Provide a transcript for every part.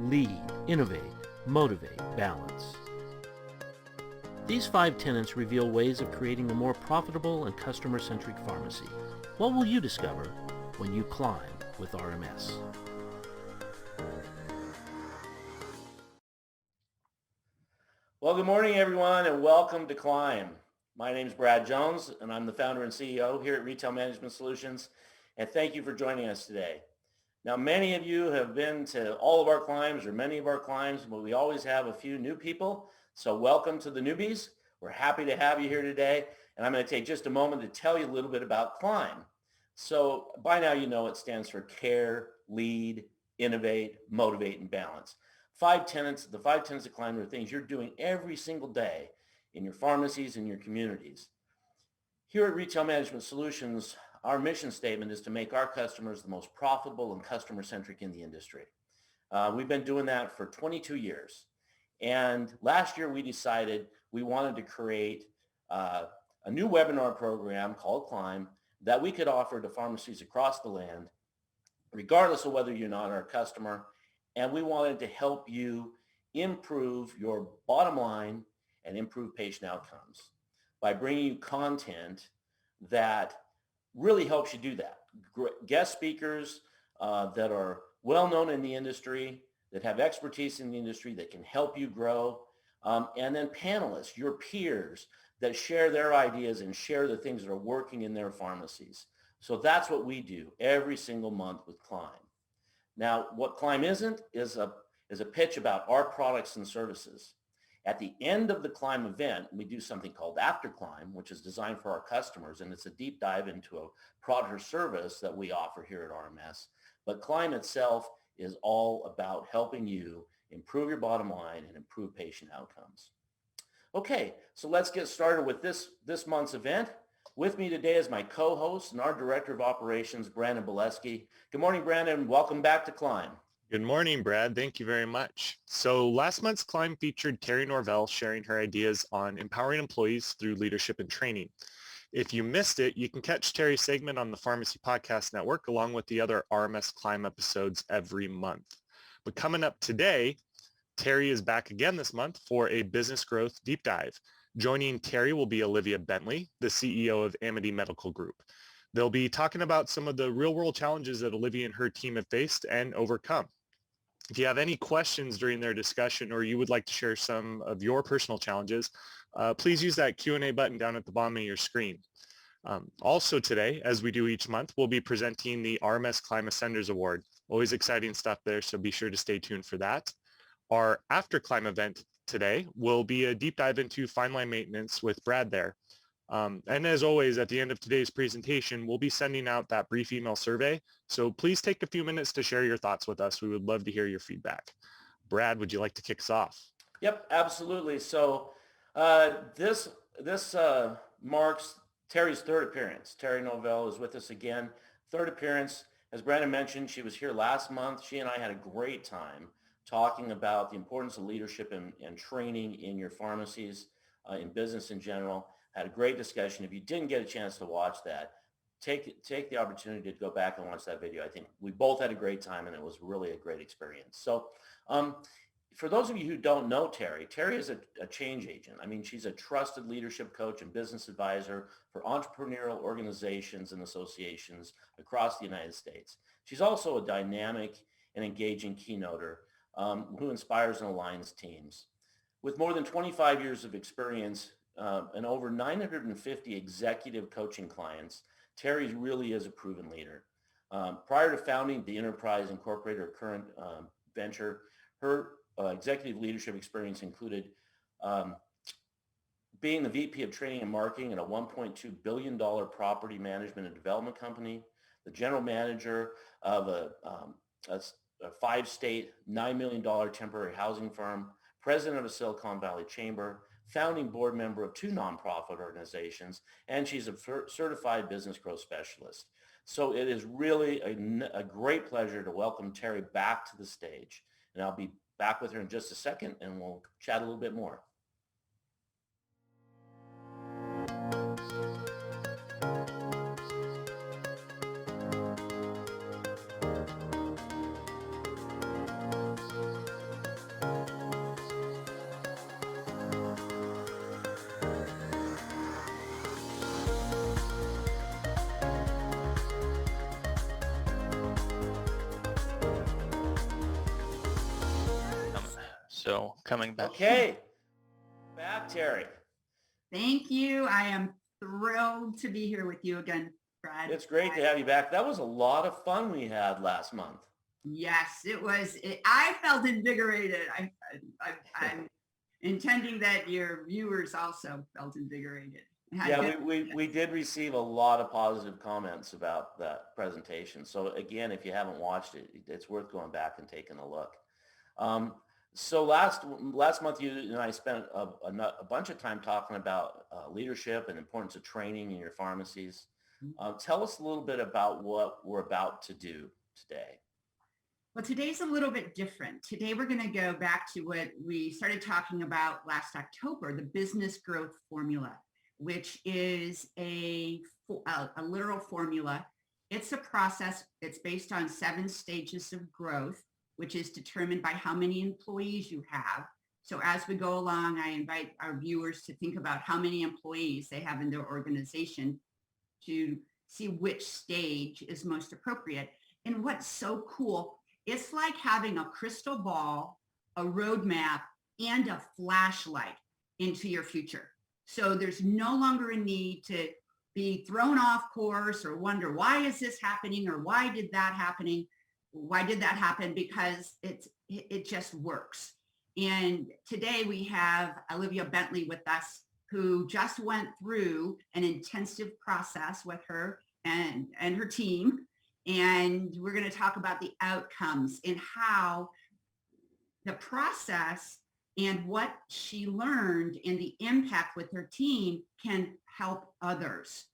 lead, innovate, motivate, balance. These 5 tenets reveal ways of creating a more profitable and customer-centric pharmacy. What will you discover when you climb with RMS? Well, good morning, everyone, and welcome to Climb. My name is Brad Jones, and I'm the founder and CEO here at Retail Management Solutions, and thank you for joining us today. Now, many of you have been to all of our climbs or many of our climbs, but we always have a few new people. So welcome to the newbies. We're happy to have you here today. And I'm going to take just a moment to tell you a little bit about Climb. So by now, you know it stands for care, lead, innovate, motivate, and balance. The 5 tenets of Climb are things you're doing every single day in your pharmacies and your communities. Here at Retail Management Solutions, our mission statement is to make our customers the most profitable and customer-centric in the industry. We've been doing that for 22 years. And last year, we decided we wanted to create a new webinar program called Climb that we could offer to pharmacies across the land, regardless of whether you're not our customer. And we wanted to help you improve your bottom line and improve patient outcomes by bringing you content that really helps you do that. Guest speakers that are well known in the industry, that have expertise in the industry, that can help you grow, and then panelists, your peers that share their ideas and share the things that are working in their pharmacies. So that's what we do every single month with Climb. Now, what Climb isn't is a pitch about our products and services. At the end of the Climb event, we do something called After Climb, which is designed for our customers, and it's a deep dive into a product or service that we offer here at RMS. But Climb itself is all about helping you improve your bottom line and improve patient outcomes. Okay, so let's get started with this month's event. With me today is my co-host and our Director of Operations, Brandon Bolesky. Good morning, Brandon. Welcome back to Climb. Good morning, Brad. Thank you very much. So last month's Climb featured Terri Norvell sharing her ideas on empowering employees through leadership and training. If you missed it, you can catch Terri's segment on the Pharmacy Podcast Network along with the other RMS Climb episodes every month. But coming up today, Terri is back again this month for a business growth deep dive. Joining Terri will be Olivia Bentley, the CEO of Amity Medical Group. They'll be talking about some of the real-world challenges that Olivia and her team have faced and overcome. If you have any questions during their discussion or you would like to share some of your personal challenges, please use that Q&A button down at the bottom of your screen. Also today, as we do each month, we'll be presenting the RMS Climb Ascenders Award. Always exciting stuff there, so be sure to stay tuned for that. Our After Climb event today will be a deep dive into fine line maintenance with Brad there. And as always, at the end of today's presentation, we'll be sending out that brief email survey. So please take a few minutes to share your thoughts with us. We would love to hear your feedback. Brad, would you like to kick us off? Yep, absolutely. So this marks Terri's third appearance. Terri Norvell is with us again. Third appearance. As Brandon mentioned, she was here last month. She and I had a great time talking about the importance of leadership and training in your pharmacies, in business in general. Had a great discussion. If you didn't get a chance to watch that, take the opportunity to go back and watch that video. I think we both had a great time and it was really a great experience. So for those of you who don't know Terri is a change agent. I mean, she's a trusted leadership coach and business advisor for entrepreneurial organizations and associations across the United States. She's also a dynamic and engaging keynoter who inspires and aligns teams. With more than 25 years of experience and over 950 executive coaching clients, Terri really is a proven leader. Prior to founding the Enterprise Incorporated, her current venture, her executive leadership experience included being the VP of Training and Marketing at a $1.2 billion property management and development company, the general manager of a 5-state, $9 million temporary housing firm, president of a Silicon Valley chamber, founding board member of 2 nonprofit organizations, and she's a certified business growth specialist. So it is really a great pleasure to welcome Terri back to the stage. And I'll be back with her in just a second, and we'll chat a little bit more. So coming back. Okay. Back, Terri. Thank you. I am thrilled to be here with you again, Brad. It's great to have you back. That was a lot of fun we had last month. Yes, it was. I felt invigorated. I'm intending that your viewers also felt invigorated. Yeah, we did receive a lot of positive comments about that presentation. So again, if you haven't watched it, it's worth going back and taking a look. So last month, you and I spent a bunch of time talking about leadership and importance of training in your pharmacies. Tell us a little bit about what we're about to do today. Well, today's a little bit different. Today, we're going to go back to what we started talking about last October, the business growth formula, which is a literal formula. It's a process that's based on 7 stages of growth, which is determined by how many employees you have. So as we go along, I invite our viewers to think about how many employees they have in their organization to see which stage is most appropriate. And what's so cool, it's like having a crystal ball, a roadmap, and a flashlight into your future. So there's no longer a need to be thrown off course or wonder, why is this happening? Or why did that happen? Because it just works. And today we have Olivia Bentley with us, who just went through an intensive process with her and her team. And we're going to talk about the outcomes and how the process and what she learned and the impact with her team can help others.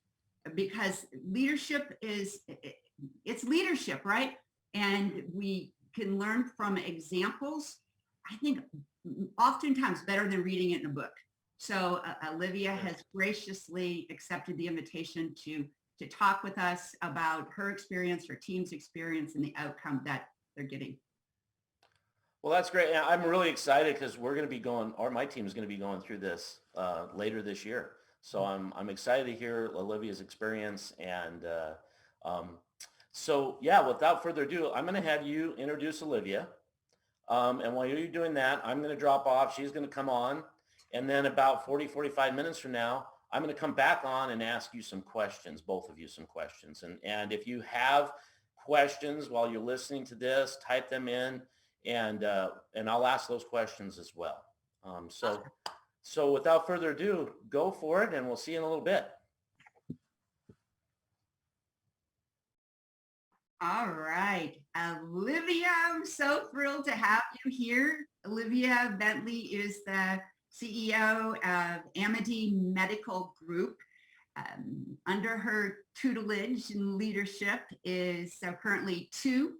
Because leadership it's leadership, right? And we can learn from examples, I think, oftentimes better than reading it in a book. So Olivia has graciously accepted the invitation to talk with us about her experience, her team's experience, and the outcome that they're getting. Well, that's great. I'm really excited because we're going to be going, or my team is going to be going through this later this year. So I'm excited to hear Olivia's experience. And so, yeah, without further ado, I'm going to have you introduce Olivia. And while you're doing that, I'm going to drop off. She's going to come on. And then about 45 minutes from now, I'm going to come back on and ask you some questions, both of you some questions. And if you have questions while you're listening to this, type them in, and I'll ask those questions as well. So without further ado, go for it, and we'll see you in a little bit. All right, Olivia, I'm so thrilled to have you here. Olivia Bentley is the CEO of Amity Medical Group. Under her tutelage and leadership is currently 2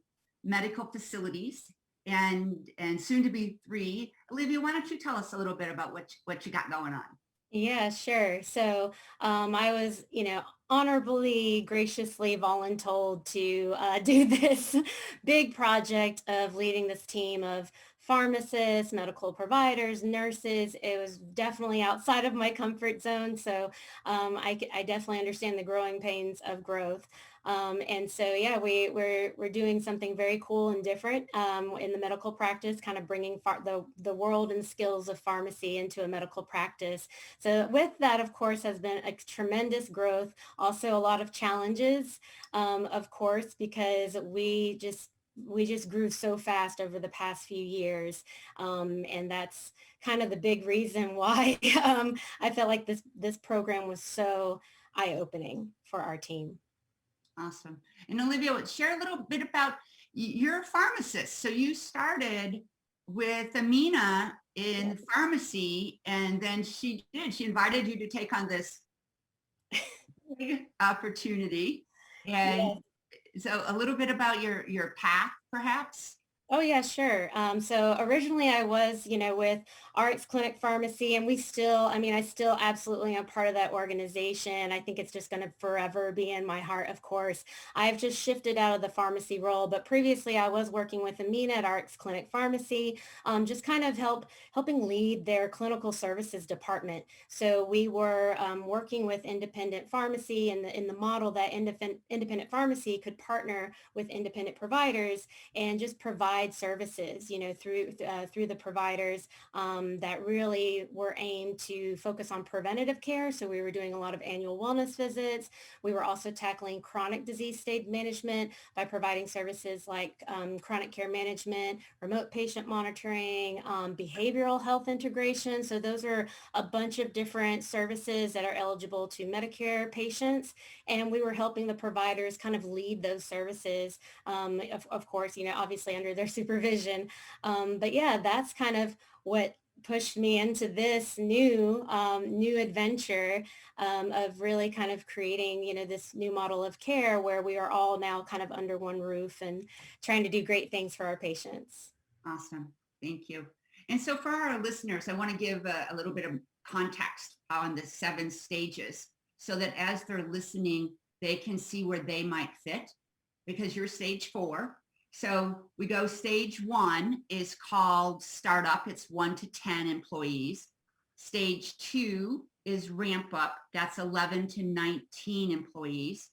medical facilities and soon to be 3. Olivia, why don't you tell us a little bit about what you got going on? Yeah, sure. So I was, honorably, graciously voluntold to do this big project of leading this team of pharmacists, medical providers, nurses. It was definitely outside of my comfort zone. So I definitely understand the growing pains of growth. And so, yeah, we're doing something very cool and different in the medical practice, kind of bringing the world and skills of pharmacy into a medical practice. So with that, of course, has been a tremendous growth, also a lot of challenges, of course, because we just grew so fast over the past few years. And that's kind of the big reason why I felt like this program was so eye-opening for our team. Awesome. And Olivia, share a little bit about, you're a pharmacist. So you started with Amina in pharmacy, and then she invited you to take on this opportunity. And so a little bit about your path, perhaps. Oh, yeah, sure. So originally I was, with RX Clinic Pharmacy, and I still absolutely am part of that organization. I think it's just going to forever be in my heart, of course. I've just shifted out of the pharmacy role, but previously I was working with Amina at RX Clinic Pharmacy, just kind of helping lead their clinical services department. So we were working with independent pharmacy in the model that independent pharmacy could partner with independent providers and just provide provide services, through the providers that really were aimed to focus on preventative care. So we were doing a lot of annual wellness visits. We were also tackling chronic disease state management by providing services like chronic care management, remote patient monitoring, behavioral health integration. So those are a bunch of different services that are eligible to Medicare patients. And we were helping the providers kind of lead those services, of course, obviously under their supervision. But yeah, that's kind of what pushed me into this new adventure of really kind of creating, this new model of care where we are all now kind of under one roof and trying to do great things for our patients. Awesome. Thank you. And so for our listeners, I want to give a little bit of context on the 7 stages so that as they're listening, they can see where they might fit, because you're stage 4. So we go stage 1 is called startup. It's 1 to 10 employees. Stage 2 is ramp up. That's 11 to 19 employees.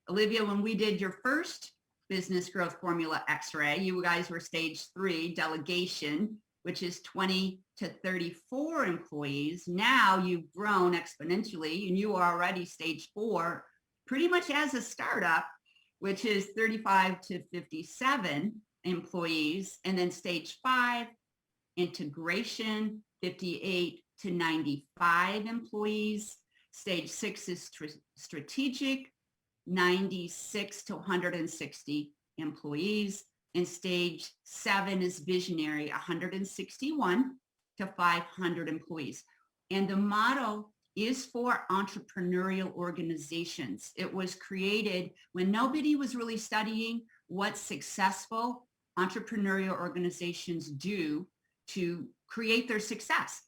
Olivia, when we did your first business growth formula x-ray, you guys were stage 3, delegation, which is 20 to 34 employees. Now you've grown exponentially and you are already stage 4, pretty much as a startup, which is 35 to 57 employees. And then stage 5, integration, 58 to 95 employees. Stage 6 is strategic, 96 to 160 employees. And stage 7 is visionary, 161 to 500 employees. And the model is for entrepreneurial organizations. It was created when nobody was really studying what successful entrepreneurial organizations do to create their success.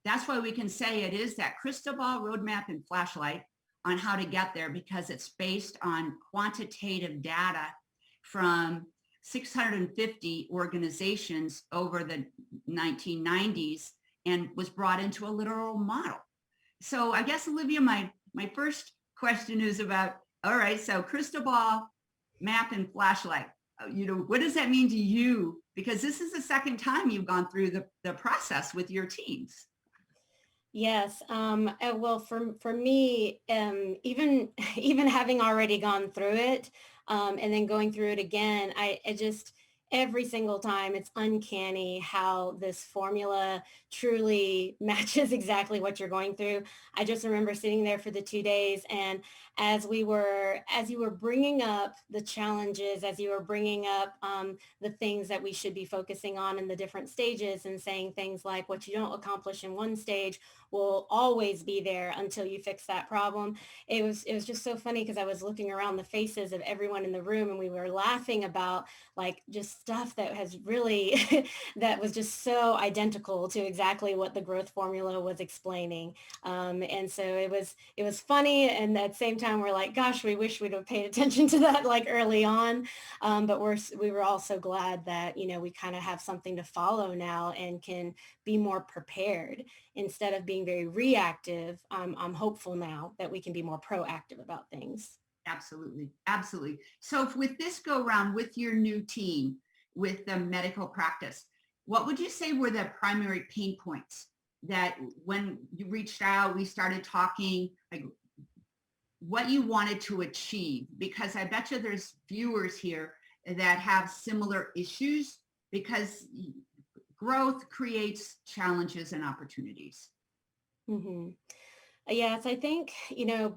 That's why we can say it is that crystal ball, roadmap, and flashlight on how to get there, because it's based on quantitative data from 650 organizations over the 1990s and was brought into a literal model. So I guess, Olivia, my first question is about, all right, so crystal ball, map, and flashlight. What does that mean to you? Because this is the second time you've gone through the process with your teams. Yes. Well, for me, even having already gone through it, and then going through it again, it just, every single time, it's uncanny how this formula truly matches exactly what you're going through. I just remember sitting there for the 2 days, and as you were bringing up the challenges, as you were bringing up the things that we should be focusing on in the different stages, and saying things like, what you don't accomplish in one stage will always be there until you fix that problem. It was just so funny, because I was looking around the faces of everyone in the room, and we were laughing about like just stuff that has really that was just so identical to exactly what the growth formula was explaining. And so it was funny, and at the same time we're like, gosh, we wish we'd have paid attention to that like early on. But we were also glad that we kind of have something to follow now and can be more prepared instead of being very reactive. I'm hopeful now that we can be more proactive about things. Absolutely. Absolutely. So if with this go round with your new team, with the medical practice, what would you say were the primary pain points that when you reached out, we started talking, like what you wanted to achieve? Because I bet you there's viewers here that have similar issues, because growth creates challenges and opportunities. Mm-hmm. Yes, I think,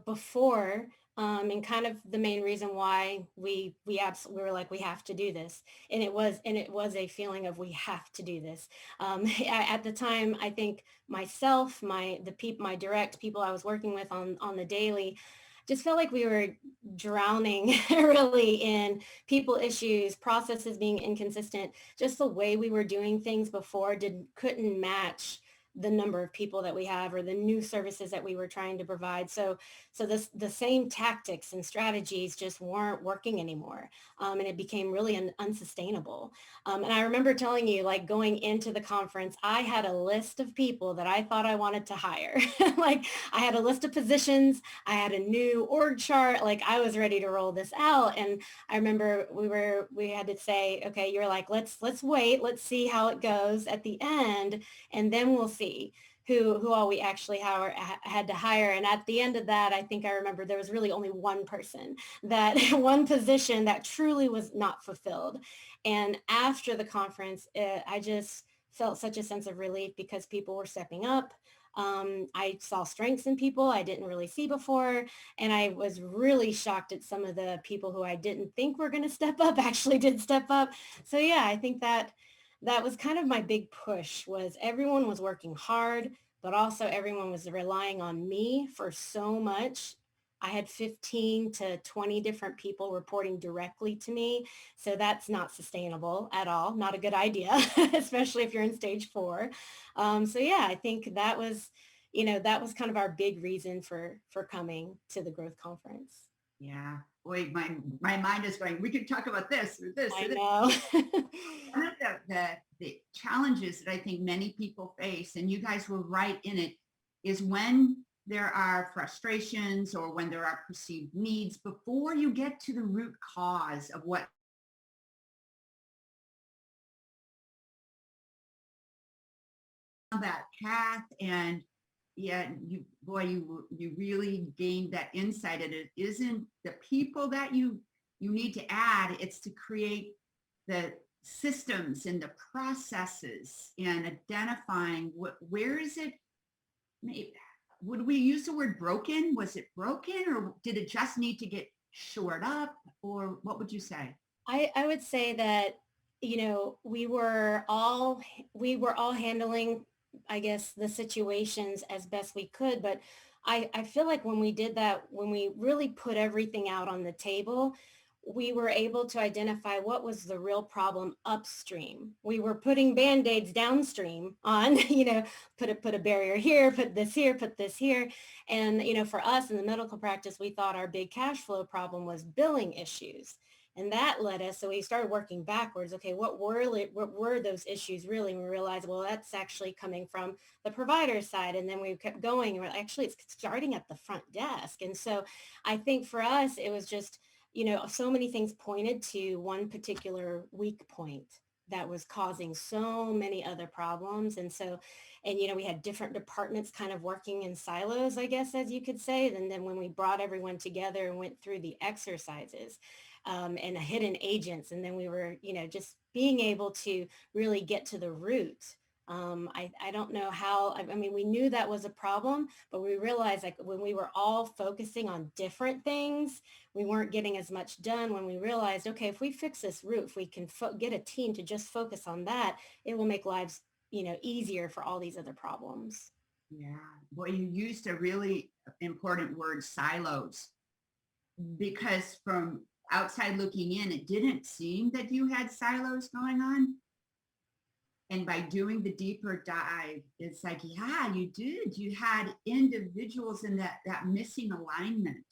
before, and kind of the main reason why we were like, we have to do this. And it was a feeling of, we have to do this. At the time, I think myself, my direct people I was working with on the daily, just felt like we were drowning really in people issues, processes being inconsistent. Just the way we were doing things before couldn't match the number of people that we have or the new services that we were trying to provide. So the same tactics and strategies just weren't working anymore. And it became really unsustainable. And I remember telling you, like, going into the conference, I had a list of people that I thought I wanted to hire. Like, I had a list of positions, I had a new org chart, like I was ready to roll this out. And I remember we had to say, okay, you're like, let's wait, let's see how it goes at the end, and then we'll see who all we actually had to hire. And at the end of that, I think I remember there was really only one person, that one position that truly was not fulfilled. And after the conference, I just felt such a sense of relief because people were stepping up. I saw strengths in people I didn't really see before. And I was really shocked at some of the people who I didn't think were going to step up actually did step up. So yeah, I think that was kind of my big push, was everyone was working hard, but also everyone was relying on me for so much. I had 15 to 20 different people reporting directly to me. So that's not sustainable at all. Not a good idea, especially if you're in stage 4. So yeah, I think that was kind of our big reason for coming to the growth conference. Yeah. Boy, my mind is going, we could talk about this or this. I know. One of the challenges that I think many people face, and you guys were right in it, is when there are frustrations or when there are perceived needs, before you get to the root cause of what that path. And yeah, you really gained that insight, and it isn't the people that you need to add, it's to create the systems and the processes and identifying where is it. Would we use the word broken? Was it broken, or did it just need to get shored up, or what would you say? I would say that, we were all handling, I guess, the situations as best we could. But I feel like when we did that, when we really put everything out on the table, we were able to identify what was the real problem upstream. We were putting Band-Aids downstream on, put a barrier here, put this here, put this here. And, for us in the medical practice, we thought our big cash flow problem was billing issues. And that led us, so we started working backwards. Okay, what were those issues really? And we realized, well, that's actually coming from the provider side. And then we kept going, and we're actually, it's starting at the front desk. And so I think for us, it was just, so many things pointed to one particular weak point that was causing so many other problems. And so, we had different departments kind of working in silos, I guess, as you could say. And then when we brought everyone together and went through the exercises, and hidden agents, and then we were, just being able to really get to the root. I don't know how, I mean, we knew that was a problem, but we realized, like, when we were all focusing on different things, we weren't getting as much done. When we realized, okay, if we fix this root, if we can get a team to just focus on that, it will make lives, easier for all these other problems. Yeah. Well, you used a really important word, silos, because from outside looking in, it didn't seem that you had silos going on. And by doing the deeper dive, it's like, yeah, you did. You had individuals in that missing alignment.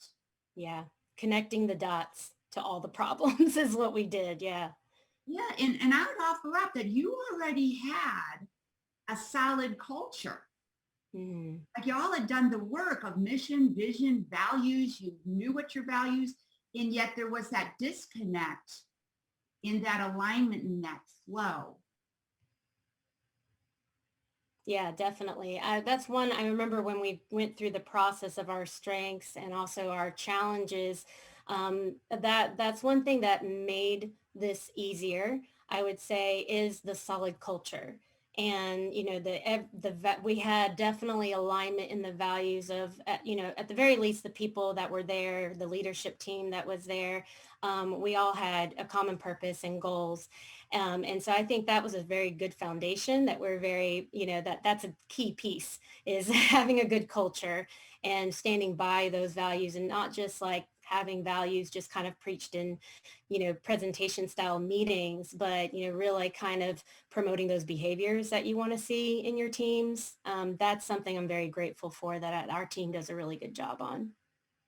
Yeah. Connecting the dots to all the problems is what we did. Yeah. Yeah. And I would offer up that you already had a solid culture. Mm-hmm. Like, y'all had done the work of mission, vision, values. You knew what your values, and yet there was that disconnect in that alignment and that flow. Yeah, definitely. That's one I remember when we went through the process of our strengths and also our challenges. That's one thing that made this easier, I would say, is the solid culture. And, we had definitely alignment in the values of, at the very least, the people that were there, the leadership team that was there. We all had a common purpose and goals. And so I think that was a very good foundation, that we're very, that's a key piece, is having a good culture and standing by those values, and not just like having values just kind of preached in, presentation style meetings, but, really kind of promoting those behaviors that you want to see in your teams. That's something I'm very grateful for that our team does a really good job on.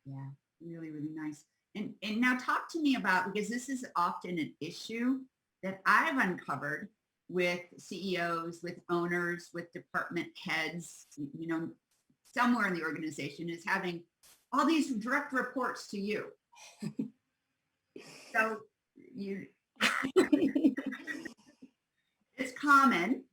Yeah, really, really nice. And now talk to me about, because this is often an issue that I've uncovered with CEOs, with owners, with department heads, somewhere in the organization, is having all these direct reports to you. So it's common.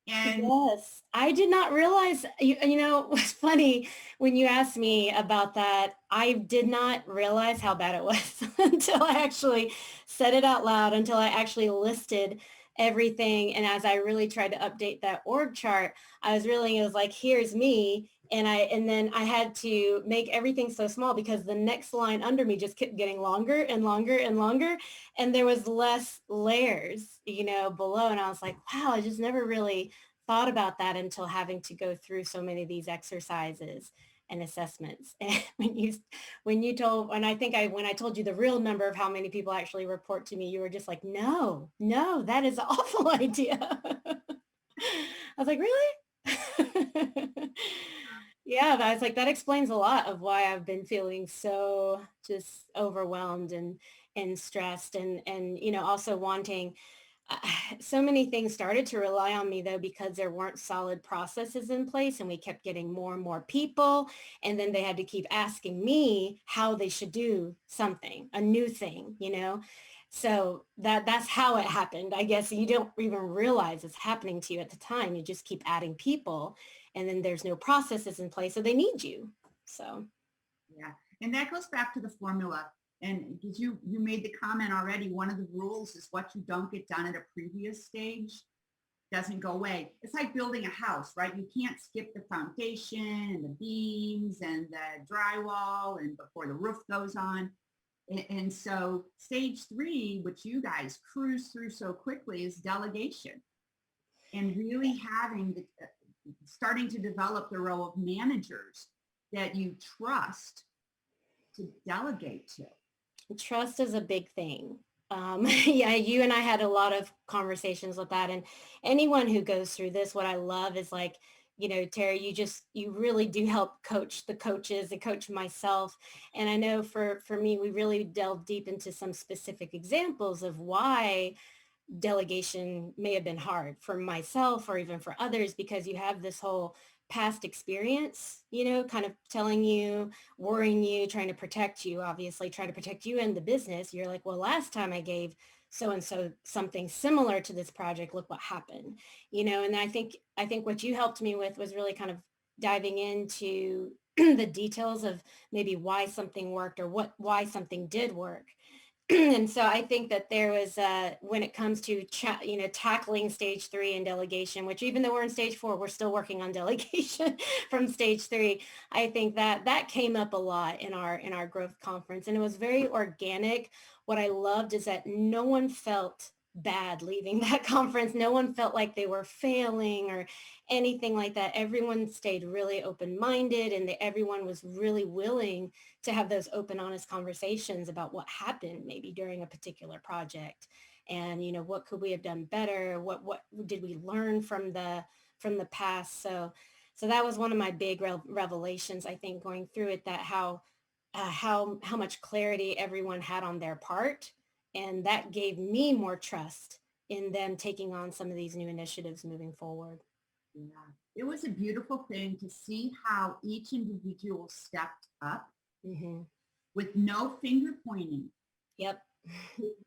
And yes, I did not realize, it's funny when you asked me about that, I did not realize how bad it was until I actually said it out loud, until I actually listed everything. And as I really tried to update that org chart, it was like, here's me. And then I had to make everything so small because the next line under me just kept getting longer and longer and longer. And there was less layers, below. And I was like, wow, I just never really thought about that until having to go through so many of these exercises and assessments. And when I told you the real number of how many people actually report to me, you were just like, no, that is an awful idea. I was like, really? Yeah, I was like, that explains a lot of why I've been feeling so just overwhelmed and stressed and also wanting so many things started to rely on me though, because there weren't solid processes in place and we kept getting more and more people. And then they had to keep asking me how they should do something, a new thing, So that's how it happened. I guess you don't even realize it's happening to you at the time. You just keep adding people and then there's no processes in place. So they need you. So. Yeah. And that goes back to the formula. And because you made the comment already, one of the rules is what you don't get done at a previous stage doesn't go away. It's like building a house, right? You can't skip the foundation and the beams and the drywall and before the roof goes on. And so stage 3, which you guys cruise through so quickly, is delegation. And really starting to develop the role of managers that you trust to delegate to. Trust is a big thing. Yeah, you and I had a lot of conversations with that. And anyone who goes through this, what I love is like, Terri, you really do help coach the coaches and coach myself. And I know for me, we really delved deep into some specific examples of why delegation may have been hard for myself or even for others, because you have this whole past experience, kind of telling you, worrying you, trying to protect you, obviously trying to protect you in the business. You're like, well, last time I gave so-and-so something similar to this project, look what happened, and I think what you helped me with was really kind of diving into the details of maybe why something worked or why something did work. And so I think that there was, when it comes to, tackling stage 3 and delegation, which even though we're in stage 4, we're still working on delegation from stage 3. I think that came up a lot in our growth conference, and it was very organic. What I loved is that no one felt bad leaving that conference. No one felt like they were failing or anything like that. Everyone stayed really open-minded, and everyone was really willing to have those open, honest conversations about what happened maybe during a particular project, and what could we have done better? What did we learn from the past? So that was one of my big revelations, I think, going through it, that how much clarity everyone had on their part. And that gave me more trust in them taking on some of these new initiatives moving forward. Yeah, it was a beautiful thing to see how each individual stepped up with no finger pointing. Yep.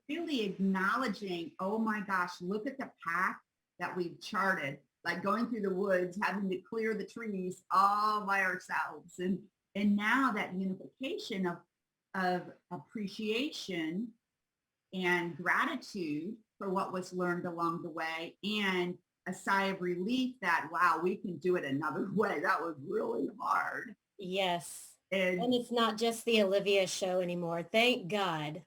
Really acknowledging, oh my gosh, look at the path that we've charted, like going through the woods, having to clear the trees all by ourselves. And now that unification of appreciation and gratitude for what was learned along the way, and a sigh of relief that, wow, we can do it another way. That was really hard. Yes. And it's not just the Olivia show anymore. Thank God.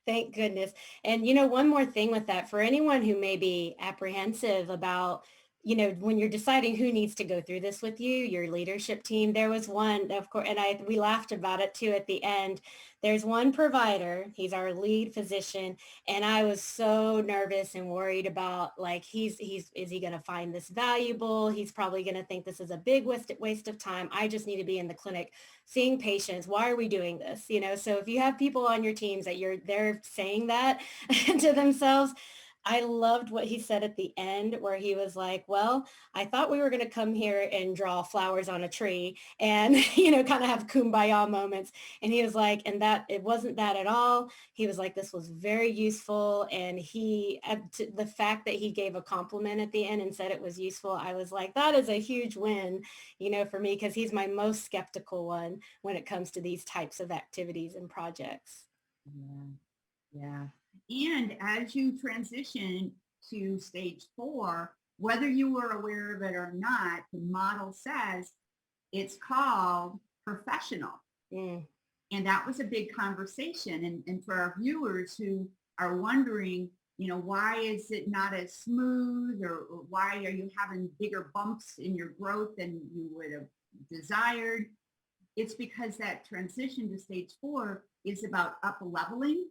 Thank goodness. And one more thing with that, for anyone who may be apprehensive about when you're deciding who needs to go through this with you, your leadership team, there was one, of course, and we laughed about it too at the end. There's one provider, he's our lead physician, and I was so nervous and worried about, like, is he going to find this valuable? He's probably going to think this is a big waste of time. I just need to be in the clinic seeing patients. Why are we doing this? So if you have people on your teams that they're saying that to themselves, I loved what he said at the end, where he was like, well, I thought we were going to come here and draw flowers on a tree and, kind of have kumbaya moments. And he was like, and that it wasn't that at all. He was like, this was very useful. And the fact that he gave a compliment at the end and said it was useful, I was like, that is a huge win, for me, because he's my most skeptical one when it comes to these types of activities and projects. Yeah. Yeah. And as you transition to stage 4, whether you were aware of it or not, the model says it's called professional. Mm. And that was a big conversation. And for our viewers who are wondering, why is it not as smooth, or why are you having bigger bumps in your growth than you would have desired? It's because that transition to stage 4 is about up leveling.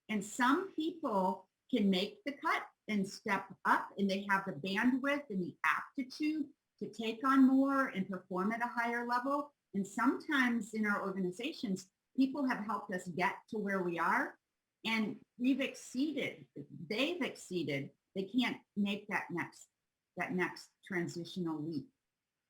And some people can make the cut and step up, and they have the bandwidth and the aptitude to take on more and perform at a higher level. And sometimes in our organizations, people have helped us get to where we are, and they've exceeded. They can't make that next transitional leap.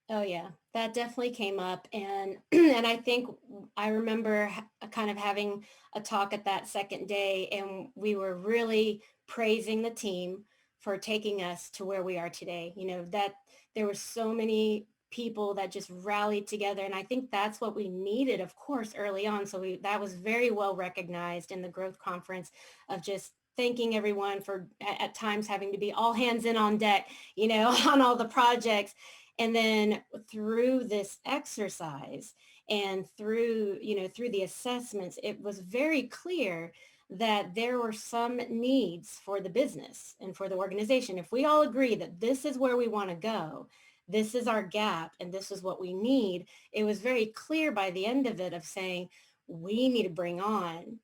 Oh yeah, that definitely came up. And and I think I remember kind of having a talk at that second day, and we were really praising the team for taking us to where we are today. That there were so many people that just rallied together. And I think that's what we needed, of course, early on. So that was very well recognized in the growth conference, of just thanking everyone for at times having to be all hands in on deck, on all the projects. And then through this exercise and through the assessments, it was very clear that there were some needs for the business and for the organization. If we all agree that this is where we want to go, this is our gap, and this is what we need, it was very clear by the end of it of saying, we need to bring on,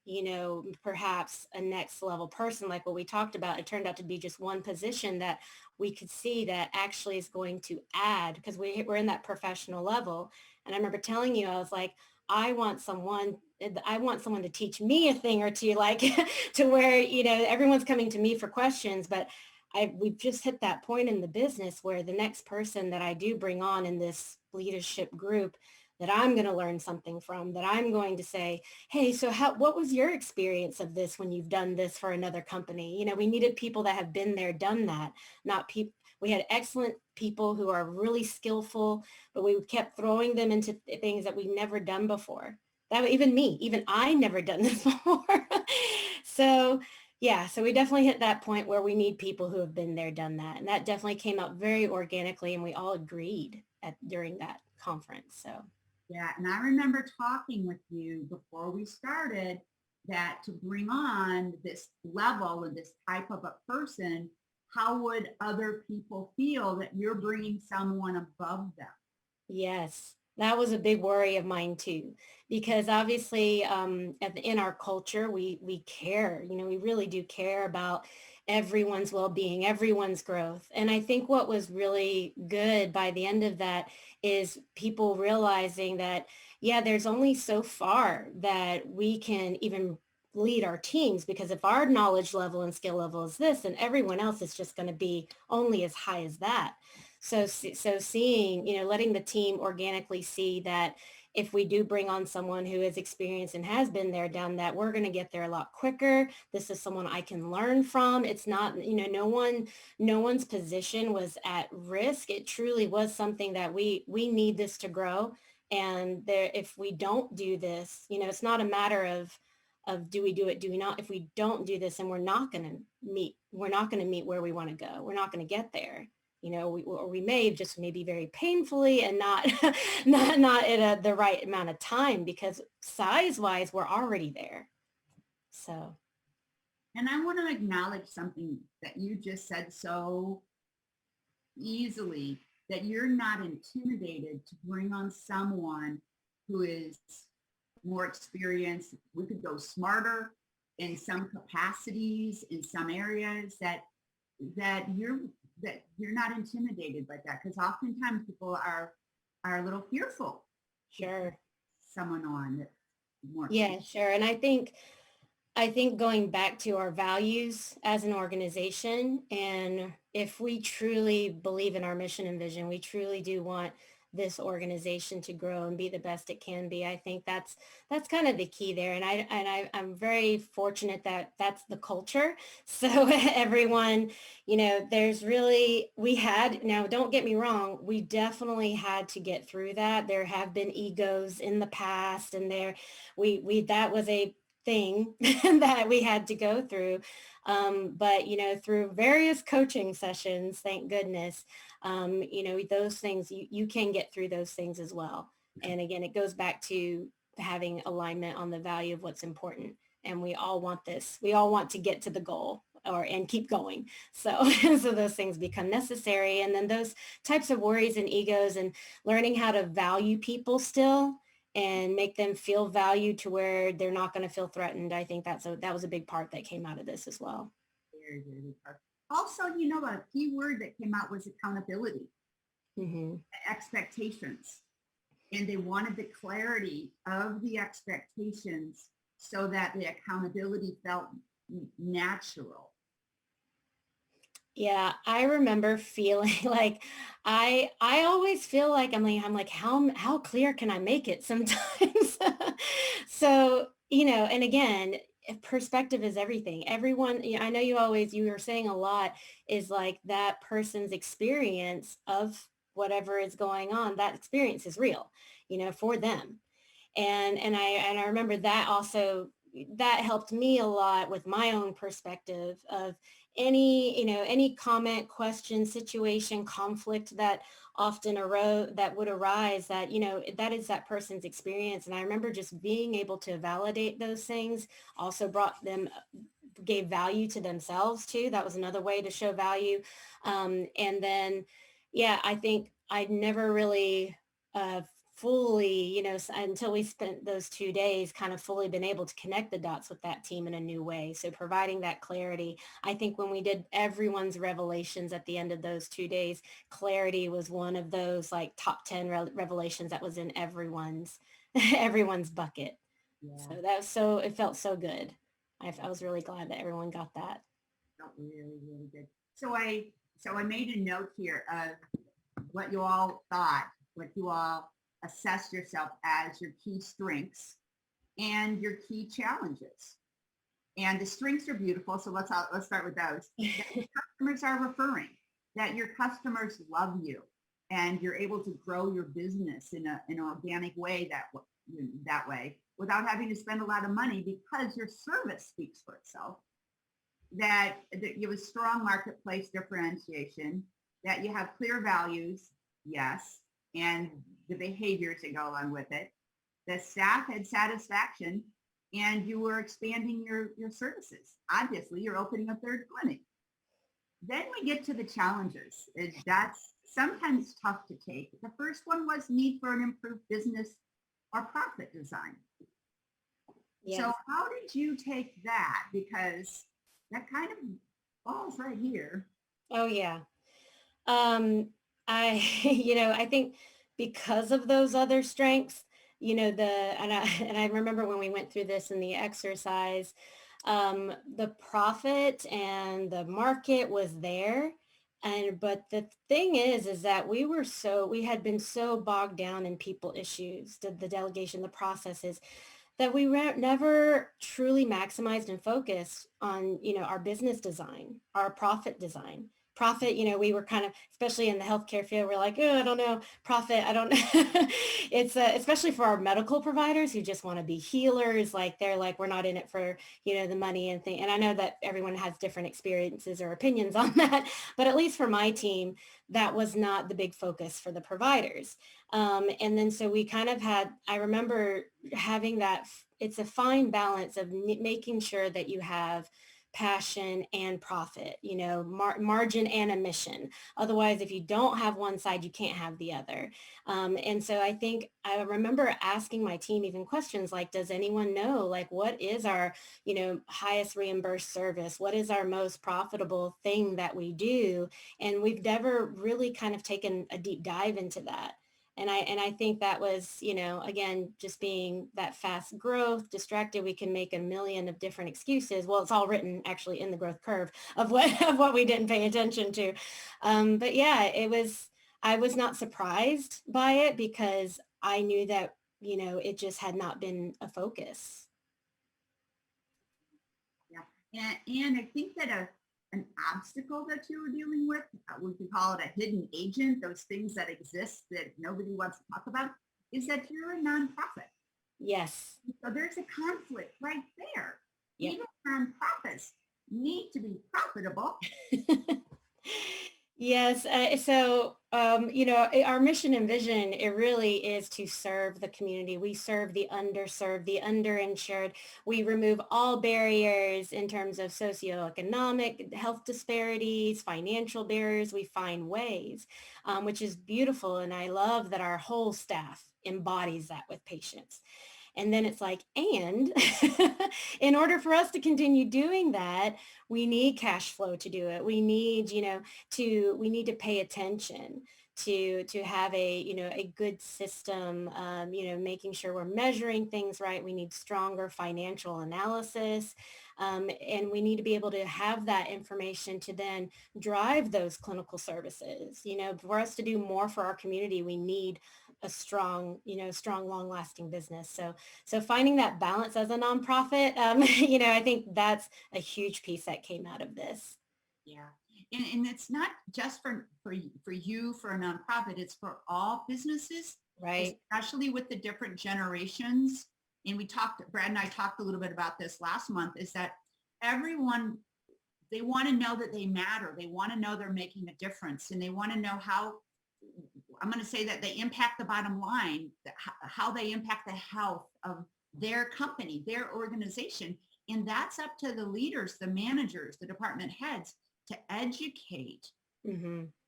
perhaps a next level person, like what we talked about. It turned out to be just one position that we could see that actually is going to add, because we're in that professional level. And I remember telling you, I was like, I want someone to teach me a thing or two, like to where, everyone's coming to me for questions, but we've just hit that point in the business where the next person that I do bring on in this leadership group, that I'm going to learn something from, that I'm going to say, hey, so what was your experience of this when you've done this for another company? We needed people that have been there, done that, not people. We had excellent people who are really skillful, but we kept throwing them into things that we've never done before. Even I never done this before. So yeah, so we definitely hit that point where we need people who have been there, done that. And that definitely came out very organically, and we all agreed during that conference. So. Yeah, and I remember talking with you before we started that to bring on this level and this type of a person, how would other people feel that you're bringing someone above them? Yes, that was a big worry of mine too, because obviously in our culture, we care, we really do care about everyone's well-being, everyone's growth. And I think what was really good by the end of that is people realizing that, yeah, there's only so far that we can even lead our teams, because if our knowledge level and skill level is this, then everyone else is just going to be only as high as that. So seeing, letting the team organically see that if we do bring on someone who is experienced and has been there, done that, we're going to get there a lot quicker. This is someone I can learn from. It's not, no one's position was at risk. It truly was something that we need this to grow. And if we don't do this, it's not a matter of do we do it, do we not? If we don't do this, and we're not going to meet where we want to go. We're not going to get there. We may just maybe very painfully and not not at the right amount of time, because size wise, we're already there. So. And I want to acknowledge something that you just said so easily that you're not intimidated to bring on someone who is more experienced. We could go smarter in some capacities, in some areas that you're not intimidated by that, because oftentimes people are a little fearful. Sure. Someone on that more. Yeah, sure. And I think going back to our values as an organization, and if we truly believe in our mission and vision, we truly do want this organization to grow and be the best it can be. I think that's kind of the key there. And I'm very fortunate that that's the culture. So everyone, there's really, now don't get me wrong, we definitely had to get through that. There have been egos in the past, and that was a thing that we had to go through. But, through various coaching sessions, thank goodness, those things, you can get through those things as well. And again, it goes back to having alignment on the value of what's important. And we all want this. We all want to get to the goal and keep going. So, so those things become necessary. And then those types of worries and egos and learning how to value people still and make them feel valued to where they're not going to feel threatened. I think that was a big part that came out of this as well. Very, very big part. Also, a key word that came out was accountability, expectations. And they wanted the clarity of the expectations so that the accountability felt natural. Yeah, I remember feeling like I always feel like I'm like how clear can I make it sometimes? So, and again, perspective is everything. Everyone, I know you were saying a lot is like that person's experience of whatever is going on, that experience is real, for them. And I remember that also, that helped me a lot with my own perspective of any comment, question, situation, conflict that often would arise, that, that is that person's experience. And I remember just being able to validate those things also gave value to themselves too. That was another way to show value. And then, yeah, I think I'd never really, fully, until we spent those 2 days, kind of fully been able to connect the dots with that team in a new way. So providing that clarity, I think when we did everyone's revelations at the end of those 2 days, clarity was one of those like top 10 revelations that was in everyone's bucket. Yeah. So it felt so good. I was really glad that everyone got that. Felt really, really good. So I made a note here of what you all thought, what you all assess yourself as your key strengths and your key challenges. And the strengths are beautiful, so let's start with those. Customers are referring, that your customers love you and you're able to grow your business in an organic way that way without having to spend a lot of money because your service speaks for itself. That you have a strong marketplace differentiation, that you have clear values, yes, and the behaviors that go along with it. The staff had satisfaction, and you were expanding your services. Obviously, you're opening a third clinic. Then we get to the challenges. That's sometimes tough to take. The first one was need for an improved business or profit design. Yes. So how did you take that? Because that kind of falls right here. Oh, yeah. I think because of those other strengths, and I remember when we went through this in the exercise, the profit and the market was there. But the thing is that we had been so bogged down in people issues, the delegation, the processes, that we never truly maximized and focused on, our business design, our profit design. Profit, we were kind of, especially in the healthcare field, we're like, oh, I don't know, profit, I don't know. It's especially for our medical providers who just want to be healers, like they're like, we're not in it for, the money and thing. And I know that everyone has different experiences or opinions on that, but at least for my team, that was not the big focus for the providers. And then so we kind of I remember having that, it's a fine balance of making sure that you have passion and profit, margin and a mission. Otherwise, if you don't have one side, you can't have the other. And so I think I remember asking my team even questions like, does anyone know, like, what is our, highest reimbursed service? What is our most profitable thing that we do? And we've never really kind of taken a deep dive into that. And I think that was, again, just being that fast growth, distracted, we can make a million of different excuses. Well, it's all written actually in the growth curve of what we didn't pay attention to. But yeah, I was not surprised by it because I knew that, it just had not been a focus. Yeah. And I think that an obstacle that you were dealing with, we could call it a hidden agent, those things that exist that nobody wants to talk about, is that you're a nonprofit. Yes. So there's a conflict right there. Yep. Even nonprofits need to be profitable. Yes. Our mission and vision, it really is to serve the community. We serve the underserved, the underinsured. We remove all barriers in terms of socioeconomic, health disparities, financial barriers. We find ways, which is beautiful. And I love that our whole staff embodies that with patients. And then it's like, and in order for us to continue doing that, we need cash flow to do it. We need, we need to pay attention to have a good system, making sure we're measuring things right. We need stronger financial analysis. And we need to be able to have that information to then drive those clinical services. For us to do more for our community, we need a strong, long-lasting business. So finding that balance as a nonprofit, I think that's a huge piece that came out of this. Yeah. And it's not just for you, for a nonprofit, it's for all businesses, right? Especially with the different generations. And Brad and I talked a little bit about this last month, is that everyone, they want to know that they matter. They want to know they're making a difference, and they want to know how, I'm going to say that they impact the bottom line, how they impact the health of their company, their organization. And that's up to the leaders, the managers, the department heads to educate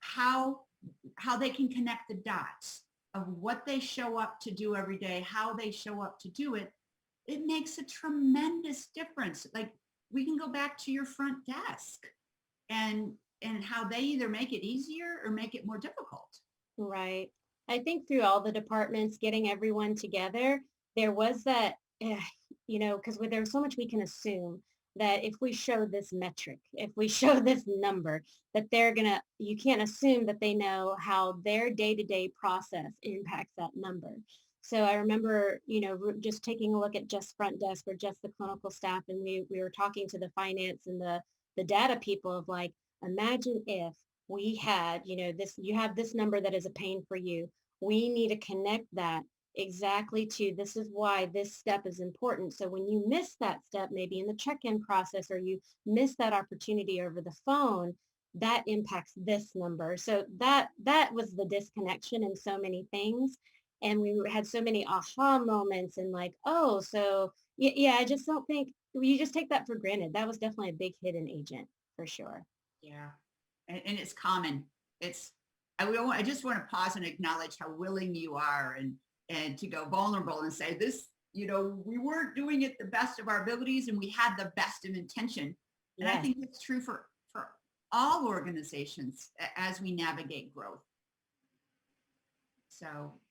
how they can connect the dots of what they show up to do every day, how they show up to do it. It makes a tremendous difference. Like, we can go back to your front desk and how they either make it easier or make it more difficult. Right. I think through all the departments, getting everyone together, there was that, because there's so much we can assume that if we show this metric, if we show this number, that you can't assume that they know how their day-to-day process impacts that number. So I remember, just taking a look at just front desk or just the clinical staff, and we were talking to the finance and the data people of like, imagine if we had, you have this number that is a pain for you. We need to connect that exactly to, this is why this step is important. So when you miss that step, maybe in the check-in process, or you miss that opportunity over the phone, that impacts this number. So that was the disconnection in so many things. And we had so many aha moments and like, oh, so yeah, I just don't think, you just take that for granted. That was definitely a big hidden agent for sure. Yeah. And it's common. I just want to pause and acknowledge how willing you are and to go vulnerable and say this, we weren't doing it the best of our abilities, and we had the best of intention. And I think it's true for all organizations as we navigate growth. So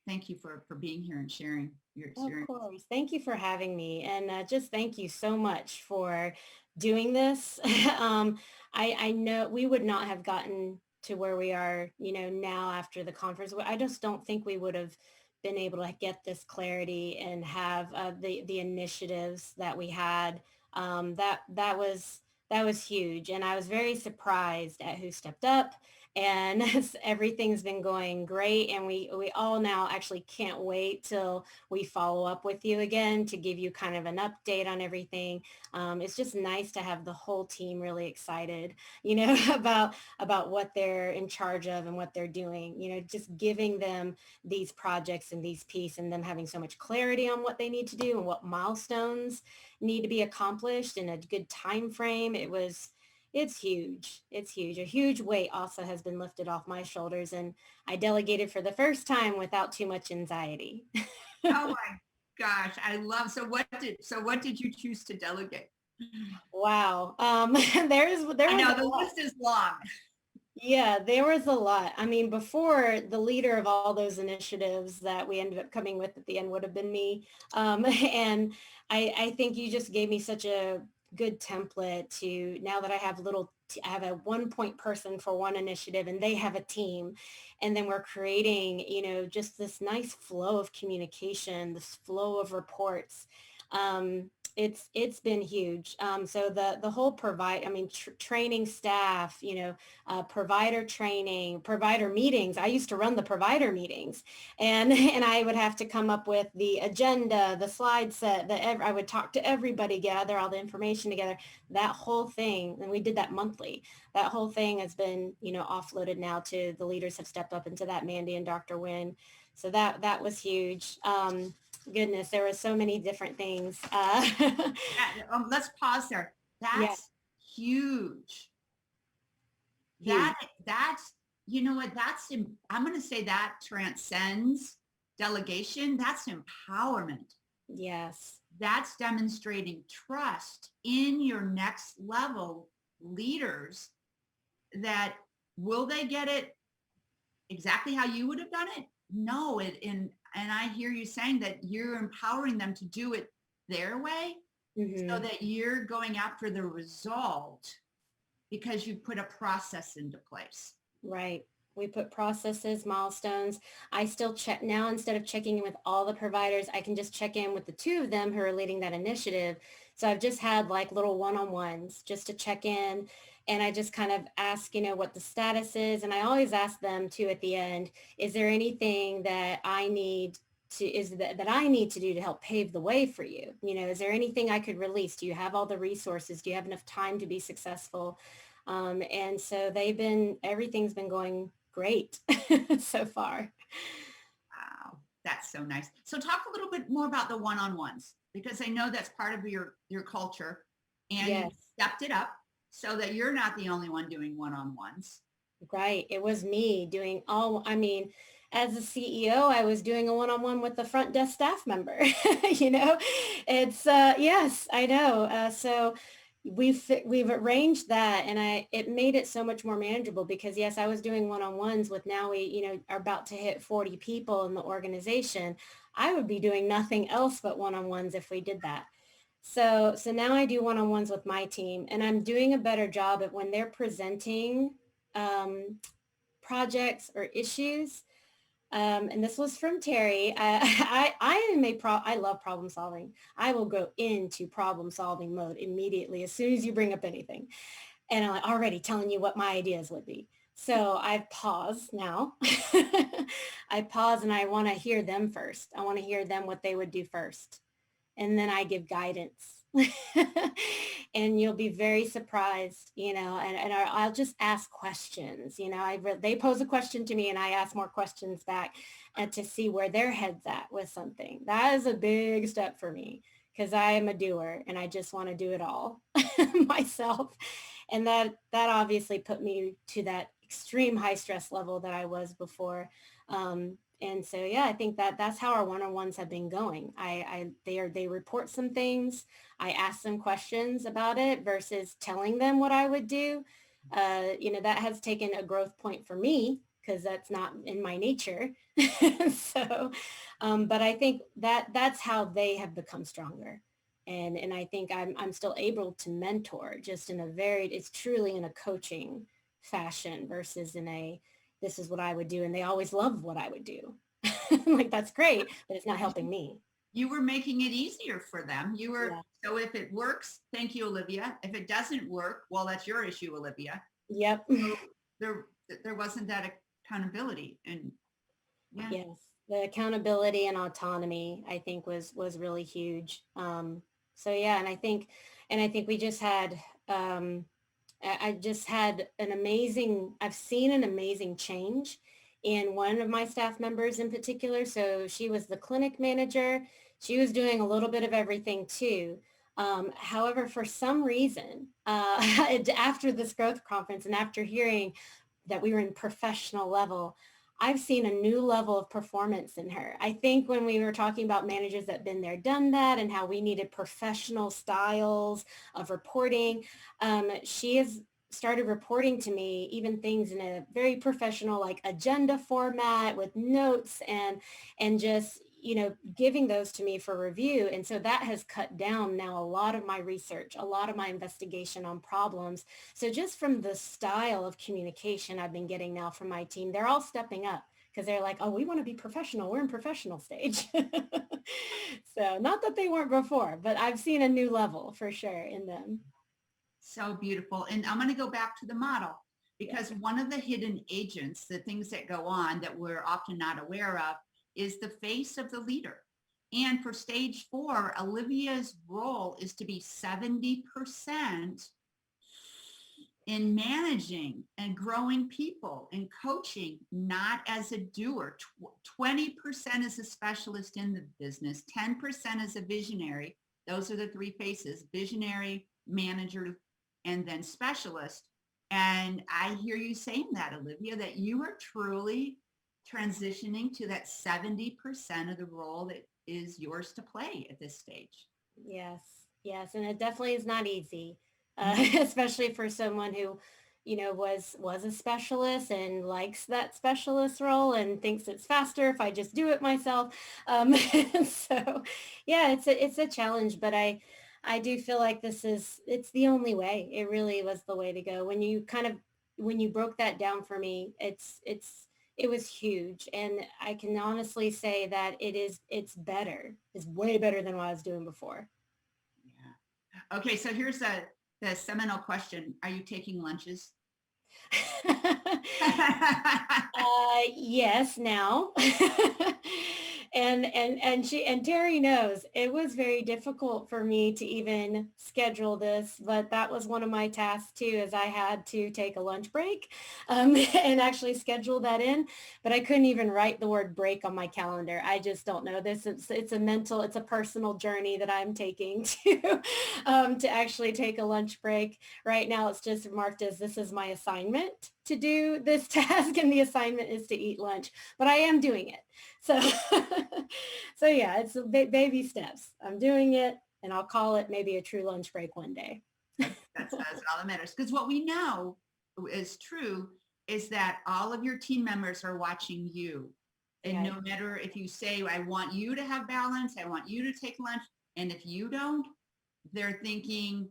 thank you for being here and sharing your experience. Of course. Thank you for having me. And just thank you so much for doing this. I know we would not have gotten to where we are, now after the conference. I just don't think we would have been able to get this clarity and have the initiatives that we had. That was huge. And I was very surprised at who stepped up and everything's been going great. And we all now actually can't wait till we follow up with you again to give you kind of an update on everything. It's just nice to have the whole team really excited, about what they're in charge of and what they're doing, just giving them these projects and these pieces, and them having so much clarity on what they need to do and what milestones need to be accomplished in a good time frame. It's huge. It's huge. A huge weight also has been lifted off my shoulders, and I delegated for the first time without too much anxiety. Oh my gosh, I love. So what did you choose to delegate? Wow. I know the list is long. Yeah, there was a lot. I mean, before, the leader of all those initiatives that we ended up coming with at the end would have been me. And I think you just gave me such a good template to, now that I have I have a 1 point person for one initiative and they have a team. And then we're creating, just this nice flow of communication, this flow of reports. It's been huge. So the whole training staff, provider training, provider meetings. I used to run the provider meetings, and and I would have to come up with the agenda, the slide set, I would talk to everybody, gather all the information together. That whole thing, and we did that monthly. That whole thing has been, offloaded now to the leaders have stepped up into that, Mandy and Dr. Wynn. So that was huge. Goodness, there were so many different things. Let's pause there. That's Yeah. huge. Huge. That's, I'm going to say that transcends delegation. That's empowerment. Yes. That's demonstrating trust in your next level leaders, that will they get it exactly how you would have done it? No. And I hear you saying that you're empowering them to do it their way, so that you're going after the result because you put a process into place. Right. We put processes, milestones. I still check now, instead of checking in with all the providers, I can just check in with the 2 of them who are leading that initiative. So I've just had like little one-on-ones just to check in. And I just kind of ask, what the status is. And I always ask them too at the end, is there anything that I need to do to help pave the way for you? Is there anything I could release? Do you have all the resources? Do you have enough time to be successful? And so everything's been going great so far. Wow, that's so nice. So talk a little bit more about the one-on-ones, because I know that's part of your culture, and Yes. you stepped it up so that you're not the only one doing one-on-ones. Right. It was me doing as a CEO, I was doing a one-on-one with the front desk staff member. It's yes, I know. So we've arranged that, and it made it so much more manageable, because yes, I was doing one-on-ones with, now we, are about to hit 40 people in the organization. I would be doing nothing else but one-on-ones if we did that. So now I do one-on-ones with my team, and I'm doing a better job at when they're presenting projects or issues. And this was from Terri. I love problem solving. I will go into problem solving mode immediately as soon as you bring up anything. And I'm already telling you what my ideas would be. So I've paused now. I pause and I want to hear them first. I want to hear them what they would do first. And then I give guidance. And you'll be very surprised, and I'll just ask questions. They pose a question to me and I ask more questions back, and to see where their head's at with something. That is a big step for me, because I am a doer and I just want to do it all myself. And that obviously put me to that extreme high stress level that I was before. And so, yeah, I think that's how our one-on-ones have been going. They report some things. I ask them questions about it versus telling them what I would do. That has taken a growth point for me, because that's not in my nature. So, but I think that's how they have become stronger. And I think I'm still able to mentor, just it's truly in a coaching fashion versus in this is what I would do. And they always love what I would do. Like, that's great, but it's not helping me. You were making it easier for them. Yeah. So if it works, thank you, Olivia. If it doesn't work, well, that's your issue, Olivia. Yep. So there wasn't that accountability. And yeah. Yes, the accountability and autonomy, I think, was really huge. So yeah, and I think we just had, I just had I've seen an amazing change in one of my staff members in particular. So she was the clinic manager. She was doing a little bit of everything too. However, for some reason, after this growth conference and after hearing that we were in professional level, I've seen a new level of performance in her. I think when we were talking about managers that been there, done that, and how we needed professional styles of reporting, she has started reporting to me even things in a very professional, like agenda format with notes and just, giving those to me for review. And so that has cut down now a lot of my research, a lot of my investigation on problems. So just from the style of communication I've been getting now from my team, they're all stepping up because they're like, oh, we want to be professional. We're in professional stage. So not that they weren't before, but I've seen a new level for sure in them. So beautiful. And I'm going to go back to the model, because one of the hidden agents, the things that go on that we're often not aware of, is the face of the leader. And for stage 4, Olivia's role is to be 70% in managing and growing people and coaching, not as a doer. 20% is a specialist in the business, 10% is a visionary. Those are the 3 faces: visionary, manager, and then specialist. And I hear you saying that, Olivia, that you are truly transitioning to that 70% of the role that is yours to play at this stage. Yes. And it definitely is not easy, especially for someone who, was a specialist and likes that specialist role and thinks it's faster if I just do it myself. So yeah, it's a challenge, but I do feel like it's the only way. It really was the way to go. When you broke that down for me, it was huge. And I can honestly say that it's better. It's way better than what I was doing before. Yeah. Okay. So here's the seminal question. Are you taking lunches? Yes, now. And Terri knows it was very difficult for me to even schedule this, but that was one of my tasks too, is I had to take a lunch break and actually schedule that in, but I couldn't even write the word break on my calendar. I just don't know this. It's a personal journey that I'm taking to actually take a lunch break. Right now, it's just marked as this is my assignment to do this task, and the assignment is to eat lunch, but I am doing it. So, so yeah, it's baby steps. I'm doing it, and I'll call it maybe a true lunch break one day. That's all that matters. Because what we know is true is that all of your team members are watching you. And no matter if you say, I want you to have balance, I want you to take lunch. And if you don't, they're thinking,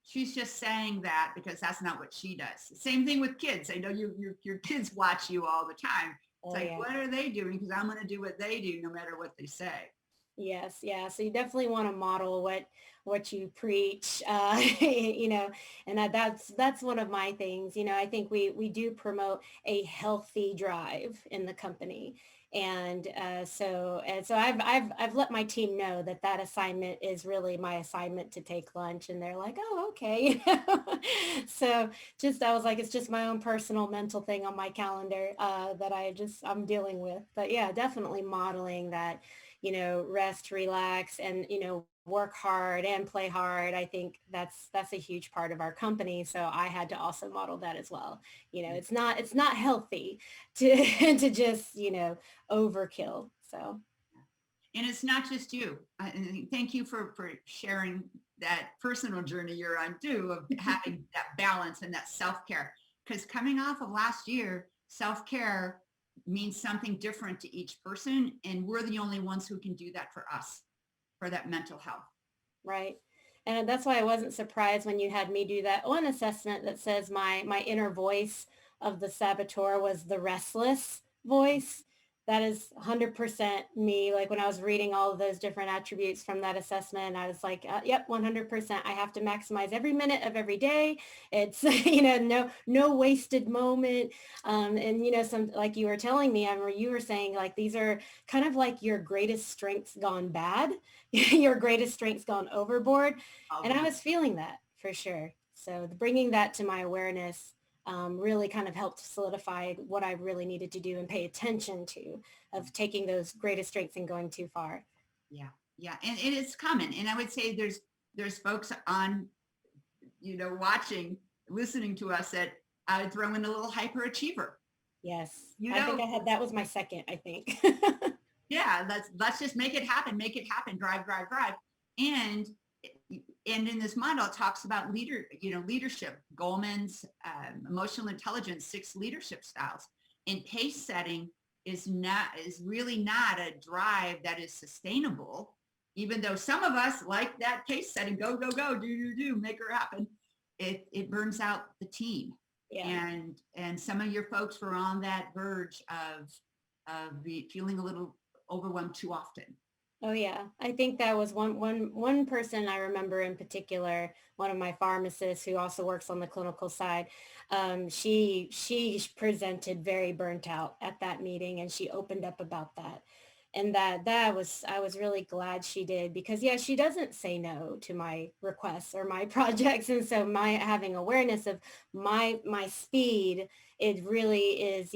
she's just saying that because that's not what she does. Same thing with kids. I know your kids watch you all the time. It's what are they doing? Because I'm going to do what they do no matter what they say. Yes. Yeah. So you definitely want to model what you preach, and that's one of my things. I think we do promote a healthy drive in the company. And so I've let my team know that assignment is really my assignment to take lunch, and they're like, oh, okay. So I was like, it's just my own personal mental thing on my calendar that I'm dealing with. But yeah, definitely modeling that, rest, relax, and, work hard and play hard. I think that's a huge part of our company. So I had to also model that as well. It's not healthy to just, overkill. So. And it's not just you. Thank you for sharing that personal journey you're on too, of having that balance and that self-care. Because coming off of last year, self-care means something different to each person. And we're the only ones who can do that for us, for that mental health. Right. And that's why I wasn't surprised when you had me do that one assessment that says my inner voice of the saboteur was the restless voice. that is 100% me. Like when I was reading all of those different attributes from that assessment, I was like, yep, 100%. I have to maximize every minute of every day. It's, no wasted moment. And, some, like you were telling me, I remember you were saying like, these are kind of like your greatest strengths gone bad, your greatest strengths gone overboard. And I was feeling that for sure. So bringing that to my awareness really kind of helped solidify what I really needed to do and pay attention to of taking those greatest strengths and going too far. Yeah. Yeah. And it is common. And I would say there's folks on, watching, listening to us that I would throw in a little hyperachiever. Yes. I think that was my second, I think. Yeah. Let's just make it happen, drive. And in this model, it talks about leadership, Goleman's emotional intelligence, 6 leadership styles. And pace setting is really not a drive that is sustainable, even though some of us like that pace setting, go, do, make her happen. It burns out the team. Yeah. And some of your folks were on that verge of feeling a little overwhelmed too often. Oh yeah, I think that was one person I remember in particular, one of my pharmacists who also works on the clinical side. She presented very burnt out at that meeting, and she opened up about that. And I was really glad she did, because yeah, she doesn't say no to my requests or my projects. And so my having awareness of my speed, it really is,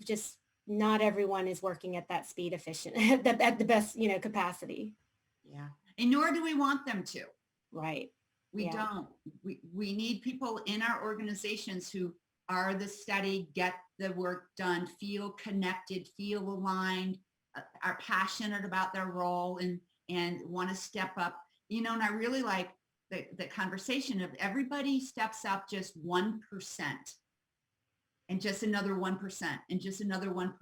just not everyone is working at that speed efficient, at the best, capacity. Yeah. And nor do we want them to. Right. We don't. We need people in our organizations who are the steady, get the work done, feel connected, feel aligned, are passionate about their role and want to step up. And I really like the conversation of everybody steps up just 1%. And just another 1%, and just another 1%.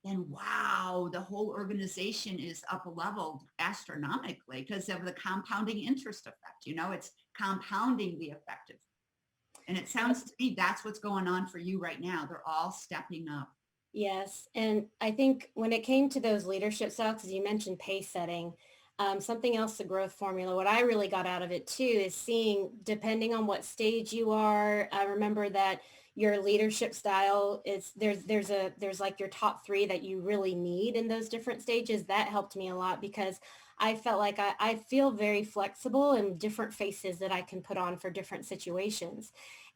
And wow, the whole organization is up a level astronomically because of the compounding interest effect. It's compounding the effective. And it sounds to me that's what's going on for you right now. They're all stepping up. Yes. And I think when it came to those leadership styles, as you mentioned pace setting, something else, the growth formula, what I really got out of it too is seeing, depending on what stage you are, I remember that your leadership style is there's like your top 3 that you really need in those different stages. That helped me a lot because I felt like I feel very flexible in different faces that I can put on for different situations.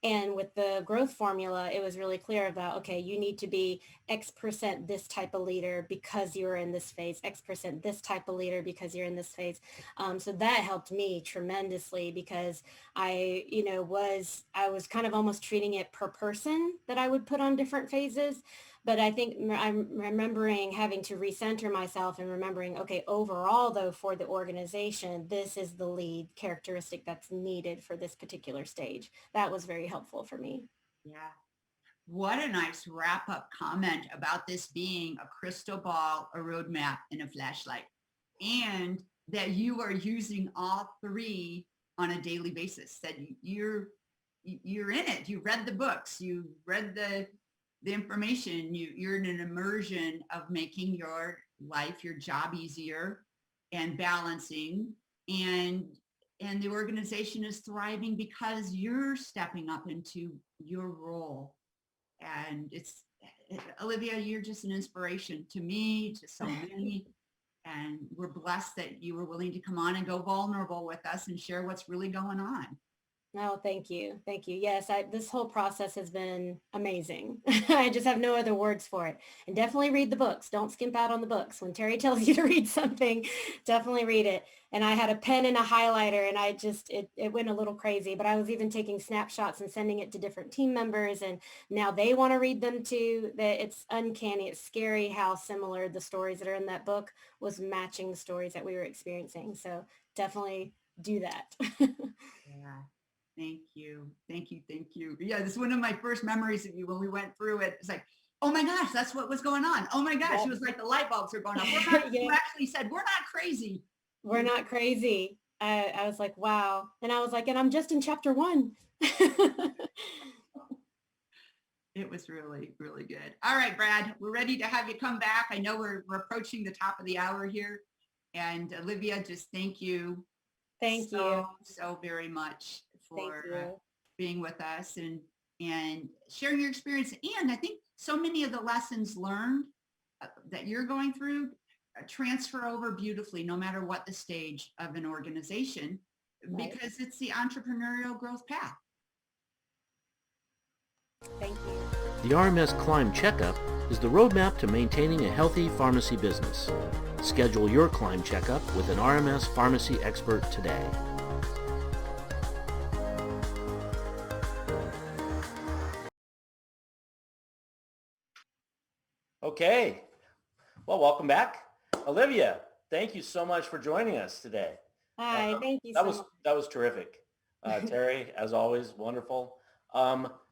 And with the growth formula, it was really clear about, okay, you need to be X% this type of leader because you're in this phase, X% this type of leader because you're in this phase. So that helped me tremendously because I was kind of almost treating it per person that I would put on different phases. But I think I'm remembering having to recenter myself and remembering, okay, overall though, for the organization, this is the lead characteristic that's needed for this particular stage. That was very helpful for me. Yeah. What a nice wrap up comment about this being a crystal ball, a roadmap, and a flashlight. And that you are using all 3 on a daily basis, that you're in it. You read the books, you read the information, you're in an immersion of making your life, your job easier and balancing, and the organization is thriving because you're stepping up into your role. And Olivia, you're just an inspiration to me, to so many. And we're blessed that you were willing to come on and go vulnerable with us and share what's really going on. Oh, thank you. Thank you. Yes, this whole process has been amazing. I just have no other words for it. And definitely read the books. Don't skimp out on the books. When Terri tells you to read something, definitely read it. And I had a pen and a highlighter and it went a little crazy, but I was even taking snapshots and sending it to different team members. And now they want to read them too. It's uncanny. It's scary how similar the stories that are in that book was matching the stories that we were experiencing. So definitely do that. Yeah. Thank you. Yeah, this is one of my first memories of you when we went through it. It's like, oh my gosh, that's what was going on. Oh my gosh, It was like the light bulbs are going off. You actually said, we're not crazy. We're not crazy. I was like, wow. And I was like, and I'm just in chapter 1. It was really, really good. All right, Brad, we're ready to have you come back. I know we're approaching the top of the hour here. And Olivia, just thank you Thank you. so very much Thank for you. being with us and sharing your experience. And I think so many of the lessons learned that you're going through transfer over beautifully, no matter what the stage of an organization, Right. because it's the entrepreneurial growth path. Thank you. The RMS Climb Checkup is the roadmap to maintaining a healthy pharmacy business. Schedule your Climb Checkup with an RMS pharmacy expert today. Okay, well, welcome back. Olivia, thank you so much for joining us today. Hi, thank you That so was much. that was terrific. Terri, as always, wonderful.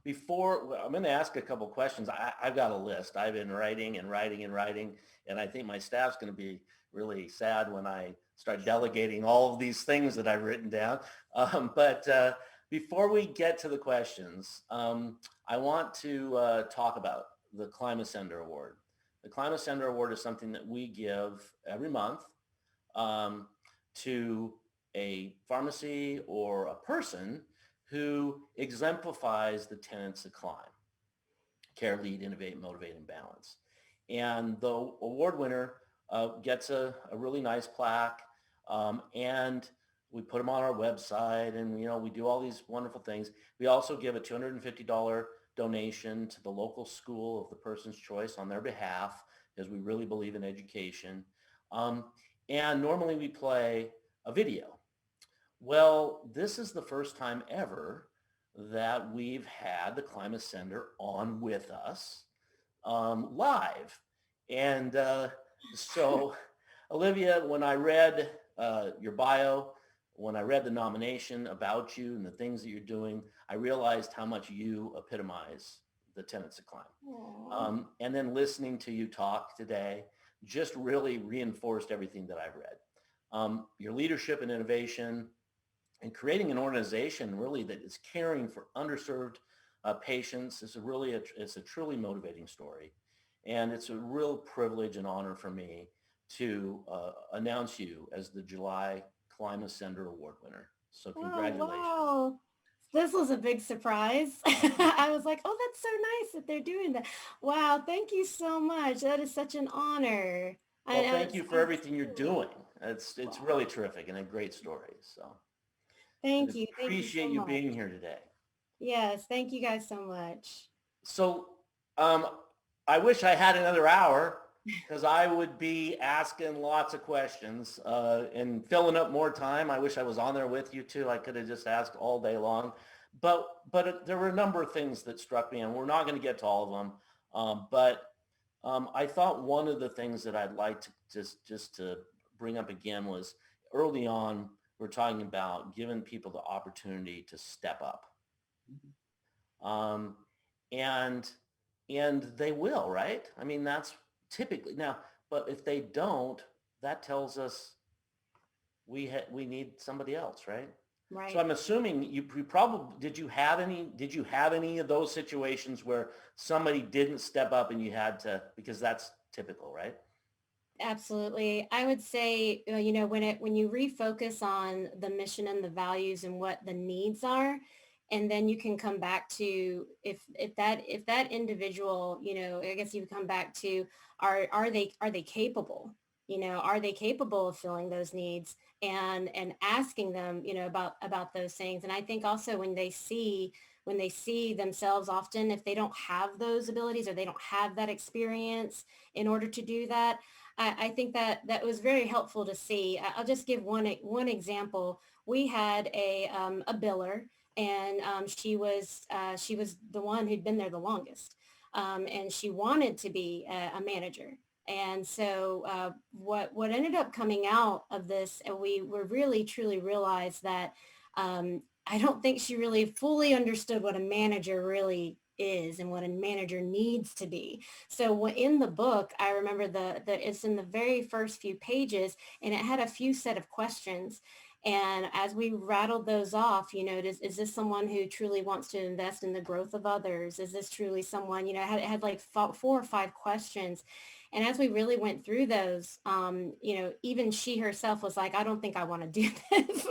Before I'm going to ask a couple questions. I've got a list. I've been writing and writing and writing, and I think my staff's going to be really sad when I start delegating all of these things that I've written down. But before we get to the questions, I want to talk about the Climb Ascender Award. The Climb Ascender Award is something that we give every month to a pharmacy or a person who exemplifies the tenets of Climb: care, lead, innovate, motivate, and balance. And the award winner gets a really nice plaque, and we put them on our website, and we do all these wonderful things. We also give a $250 donation to the local school of the person's choice on their behalf, because we really believe in education. And normally we play a video. Well, this is the first time ever that we've had the Climb Ascender on with us live. And so, Olivia, when I read your bio, when I read the nomination about you and the things that you're doing, I realized how much you epitomize the tenets of Climb. And then listening to you talk today just really reinforced everything that I've read. Your leadership and innovation and creating an organization really that is caring for underserved patients is it's a truly motivating story. And it's a real privilege and honor for me to announce you as the July Climb Ascender Award winner. So congratulations. Oh, wow. This was a big surprise. I was like, oh, that's so nice that they're doing that. Wow, thank you so much. That is such an honor. Well, thank you for everything you're doing. It's really terrific and a great story. So thank you. Thank you appreciate so you much. being here today. Yes, thank you guys so much. So I wish I had another hour, because I would be asking lots of questions and filling up more time. I wish I was on there with you too. I could have just asked all day long. But there were a number of things that struck me, and we're not going to get to all of them. But I thought one of the things that I'd like to just to bring up again was early on, we're talking about giving people the opportunity to step up. And they will, right? I mean, that's typically now, but if they don't, that tells us we need somebody else, right? Right. So I'm assuming you probably, did you have any of those situations where somebody didn't step up and you had to, because that's typical, right? Absolutely. I would say, when you refocus on the mission and the values and what the needs are, and then you can come back to if that individual, I guess you come back to are they capable? Are they capable of filling those needs and asking them, about those things. And I think also when they see themselves, often if they don't have those abilities or they don't have that experience in order to do that, I think that was very helpful to see. I'll just give one example. We had a biller, and she was the one who'd been there the longest, and she wanted to be a manager. And so what ended up coming out of this, and we were really truly realized that I don't think she really fully understood what a manager really is and what a manager needs to be. So in the book, I remember it's in the very first few pages, and it had a few set of questions. And as we rattled those off, is this someone who truly wants to invest in the growth of others? Is this truly someone, had like 4 or 5 questions. And as we really went through those, even she herself was like, I don't think I want to do this.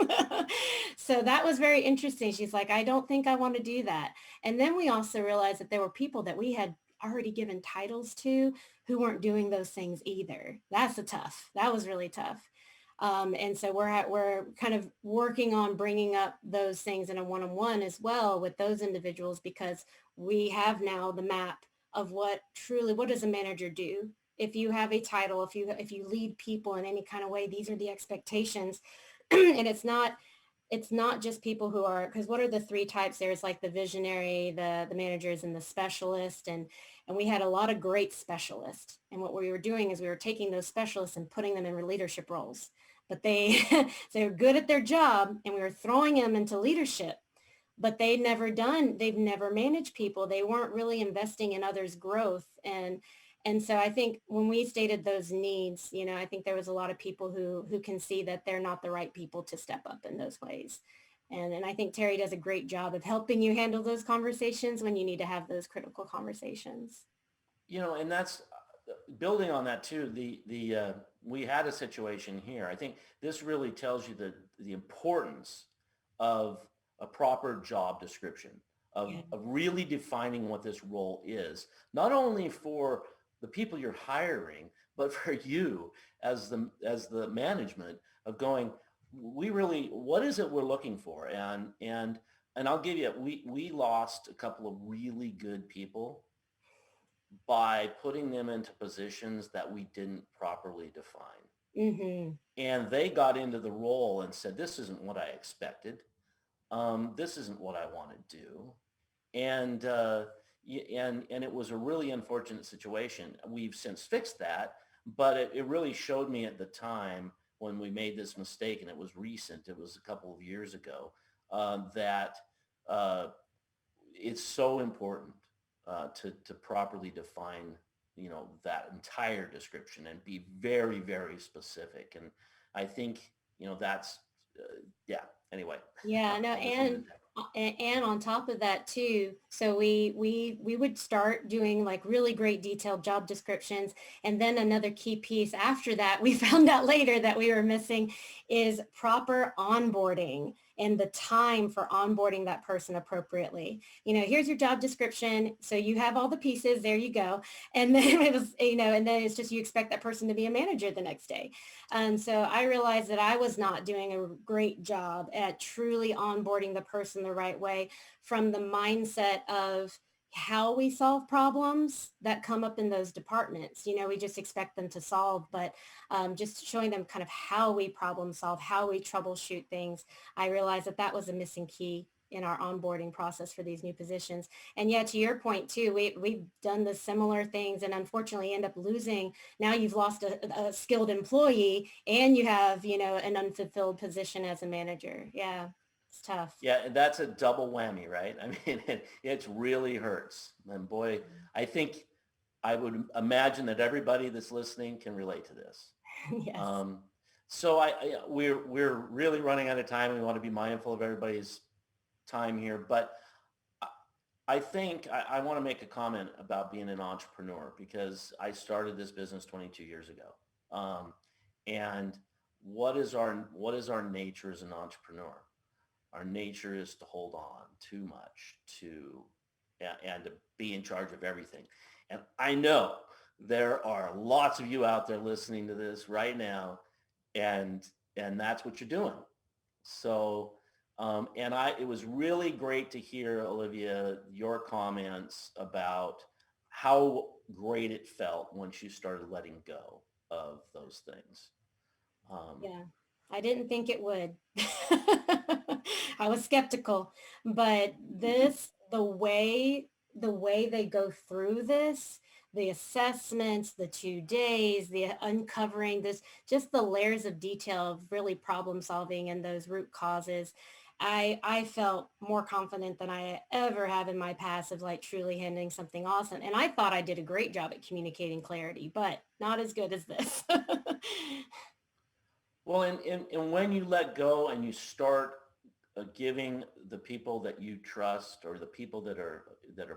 So that was very interesting. She's like, I don't think I want to do that. And then we also realized that there were people that we had already given titles to who weren't doing those things either. That was really tough. And so we're kind of working on bringing up those things in a one-on-one as well with those individuals, because we have now the map of what does a manager do? If you have a title, if you lead people in any kind of way, these are the expectations. And it's not just people who are, because what are the 3 types? There's like the visionary, the managers, and the specialist. And we had a lot of great specialists. And what we were doing is we were taking those specialists and putting them in leadership roles. But they're good at their job, and we were throwing them into leadership. But they've never managed people. They weren't really investing in others' growth. And so I think when we stated those needs, I think there was a lot of people who can see that they're not the right people to step up in those ways. And I think Terri does a great job of helping you handle those conversations when you need to have those critical conversations. And that's building on that too. We had a situation here. I think this really tells you the importance of a proper job description, of really defining what this role is, not only for the people you're hiring, but for you as the management, of going, what is it we're looking for? And I'll give you, we lost a couple of really good people by putting them into positions that we didn't properly define. Mm-hmm. And they got into the role and said, this isn't what I expected. This isn't what I want to do. And it was a really unfortunate situation. We've since fixed that, but it really showed me at the time when we made this mistake, and it was recent, it was a couple of years ago, that it's so important to properly define, that entire description and be very, very specific. And I think, that's, anyway. Yeah, no, and on top of that too, so we would start doing like really great detailed job descriptions. And then another key piece after that, we found out later that we were missing, is proper onboarding and the time for onboarding that person appropriately. Here's your job description. So you have all the pieces, there you go. And then it was, and then it's just, you expect that person to be a manager the next day. And so I realized that I was not doing a great job at truly onboarding the person the right way, from the mindset of how we solve problems that come up in those departments. We just expect them to solve, but just showing them kind of how we problem solve, how we troubleshoot things. I realized that was a missing key in our onboarding process for these new positions. And yeah, to your point too, we've done the similar things and unfortunately end up losing. Now you've lost a skilled employee, and you have, an unfulfilled position as a manager. Yeah. It's tough. Yeah, and that's a double whammy, right? I mean, it really hurts. And boy, I think I would imagine that everybody that's listening can relate to this. Yes. So we're really running out of time. We want to be mindful of everybody's time here, but I think I want to make a comment about being an entrepreneur, because I started this business 22 years ago. And what is our nature as an entrepreneur? Our nature is to hold on too much and to be in charge of everything. And I know there are lots of you out there listening to this right now, and that's what you're doing. So, it was really great to hear, Olivia, your comments about how great it felt once you started letting go of those things. Yeah, I didn't think it would. I was skeptical, but the way they go through this, the assessments, the 2 days, the uncovering this, just the layers of detail of really problem solving and those root causes, I felt more confident than I ever have in my past of like truly handling something awesome. And I thought I did a great job at communicating clarity, but not as good as this. Well, and when you let go and you start giving the people that you trust or the people that are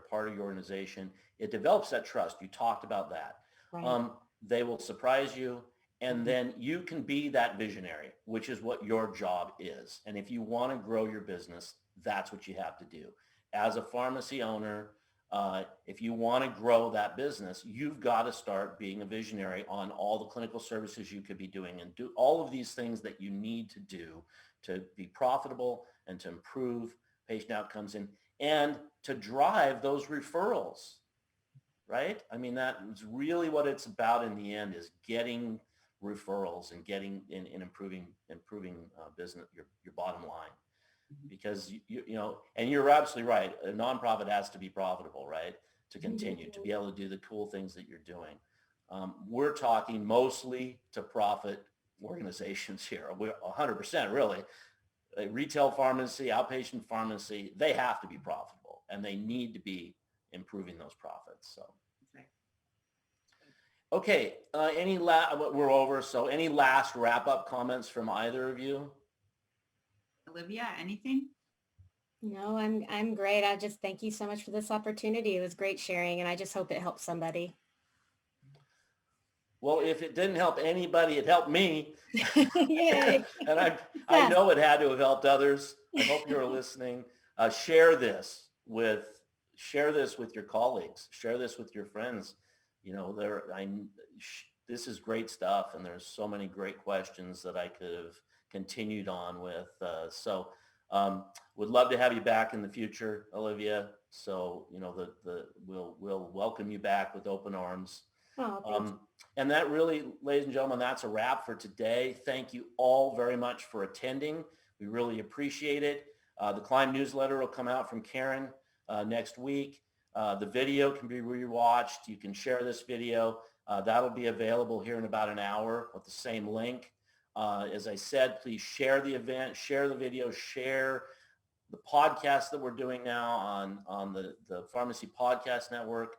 part of your organization, it develops that trust. You talked about that. Right. They will surprise you, and then you can be that visionary, which is what your job is. And if you want to grow your business, that's what you have to do. As a pharmacy owner, if you want to grow that business, you've got to start being a visionary on all the clinical services you could be doing and do all of these things that you need to do to be profitable and to improve patient outcomes and to drive those referrals, right? I mean, that is really what it's about in the end, is getting referrals and getting in improving business, your bottom line. Because you know, and you're absolutely right. A nonprofit has to be profitable, right? To continue to be able to do the cool things that you're doing. We're talking mostly to profit organizations here. We're 100% really. A retail pharmacy, outpatient pharmacy, they have to be profitable and they need to be improving those profits. So, okay. We're over. So any last wrap up comments from either of you? Olivia, anything? No, I'm great. I just thank you so much for this opportunity. It was great sharing, and I just hope it helps somebody. Well, if it didn't help anybody, it helped me. Yay. And I know it had to have helped others. I hope you're listening. Share this with your colleagues. Share this with your friends. You know, this is great stuff, and there's so many great questions that I could have continued on with. Would love to have you back in the future, Olivia. So, you know, we'll welcome you back with open arms. Oh, and that really, ladies and gentlemen, that's a wrap for today. Thank you all very much for attending. We really appreciate it. The Climb newsletter will come out from Karen next week. The video can be rewatched. You can share this video. That'll be available here in about an hour with the same link. As I said, please share the event, share the video, share the podcast that we're doing now on the Pharmacy Podcast Network.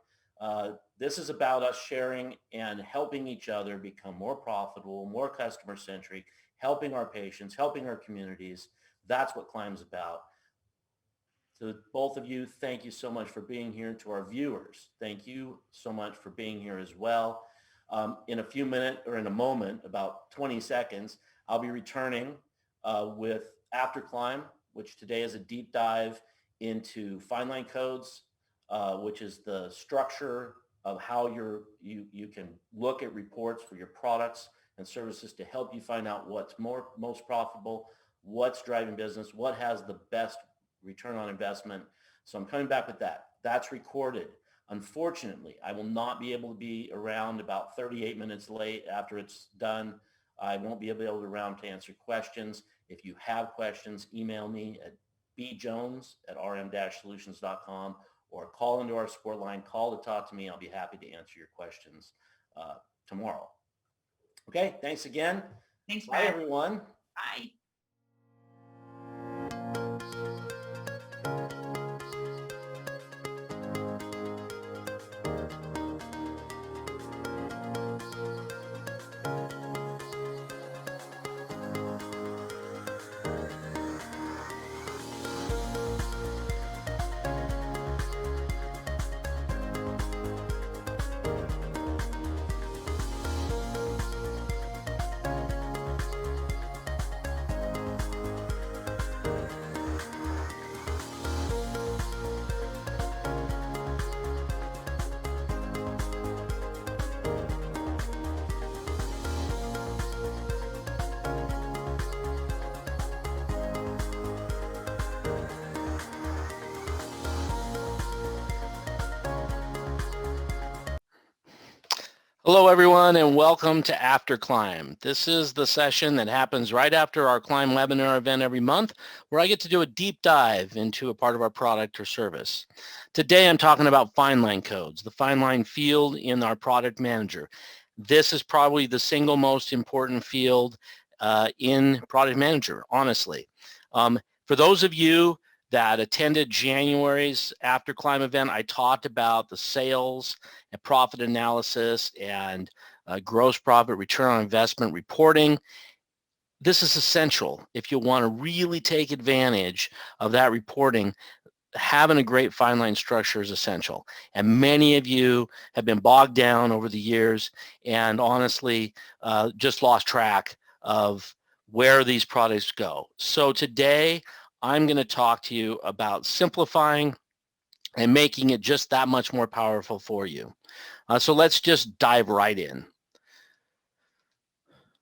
This is about us sharing and helping each other become more profitable, more customer-centric, helping our patients, helping our communities. That's what Climb's about. To both of you, thank you so much for being here. To our viewers, thank you so much for being here as well. In a moment, about 20 seconds, I'll be returning with After Climb, which today is a deep dive into fine line codes, which is the structure of how you can look at reports for your products and services to help you find out what's most profitable, what's driving business, what has the best return on investment. So I'm coming back with that. That's recorded. Unfortunately, I will not be able to be around about 38 minutes late after it's done. I won't be able to around to answer questions. If you have questions, email me at bjones@rm-solutions.com or call into our support line. Call to talk to me. I'll be happy to answer your questions tomorrow. Okay, thanks again. Thanks, Bye, everyone. Bye. Hello, everyone, and welcome to After Climb. This is the session that happens right after our Climb webinar event every month, where I get to do a deep dive into a part of our product or service. Today, I'm talking about fine line codes, the fine line field in our product manager. This is probably the single most important field in product manager, honestly. For those of you that attended January's After Climb event, I talked about the sales and profit analysis and gross profit return on investment reporting. this is essential. If you want to really take advantage of that reporting, having a great fine line structure is essential. And many of you have been bogged down over the years and honestly just lost track of where these products go. So today, I'm going to talk to you about simplifying and making it just that much more powerful for you. So let's just dive right in.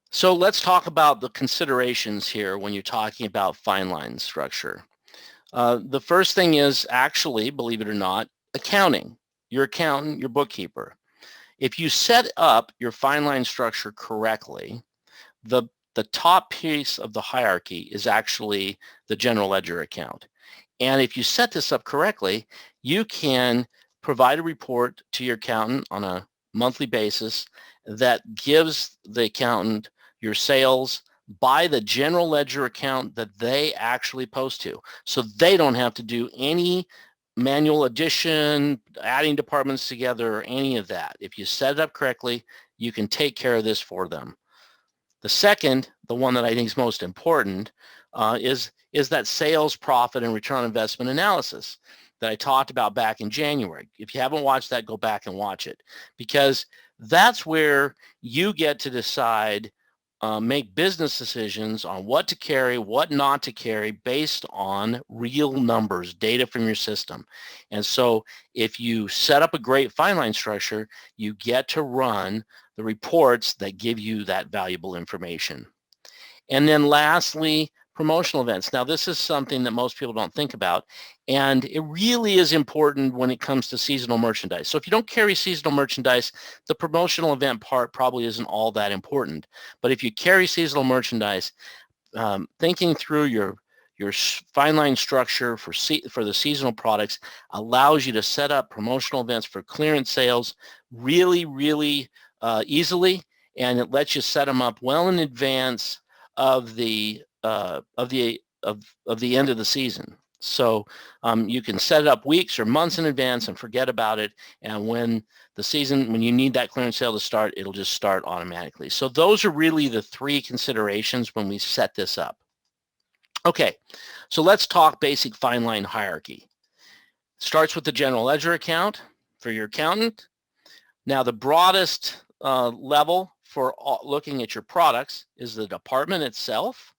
So let's talk about the considerations here when you're talking about fine line structure. The first thing is actually, believe it or not, accounting. Your accountant, your bookkeeper. If you set up your fine line structure correctly, the top piece of the hierarchy is actually the general ledger account. And if you set this up correctly, you can provide a report to your accountant on a monthly basis that gives the accountant your sales by the general ledger account that they actually post to. So they don't have to do any manual addition, adding departments together, or any of that. If you set it up correctly, you can take care of this for them. The second, the one that I think is most important, is that sales, profit, and return on investment analysis that I talked about back in January. If you haven't watched that, go back and watch it, because that's where you get to decide, make business decisions on what to carry, what not to carry based on real numbers, data from your system. And so if you set up a great fine line structure, you get to run the reports that give you that valuable information. And then lastly, promotional events. Now, this is something that most people don't think about, and it really is important when it comes to seasonal merchandise. So if you don't carry seasonal merchandise, the promotional event part probably isn't all that important. But if you carry seasonal merchandise, thinking through your fine line structure for the seasonal products allows you to set up promotional events for clearance sales really, really easily, and it lets you set them up well in advance of the end of the season. So you can set it up weeks or months in advance and forget about it. And when you need that clearance sale to start, it'll just start automatically. So those are really the three considerations when we set this up. Okay, so let's talk basic fine line hierarchy. Starts with the general ledger account for your accountant. Now the broadest level for looking at your products is the department itself.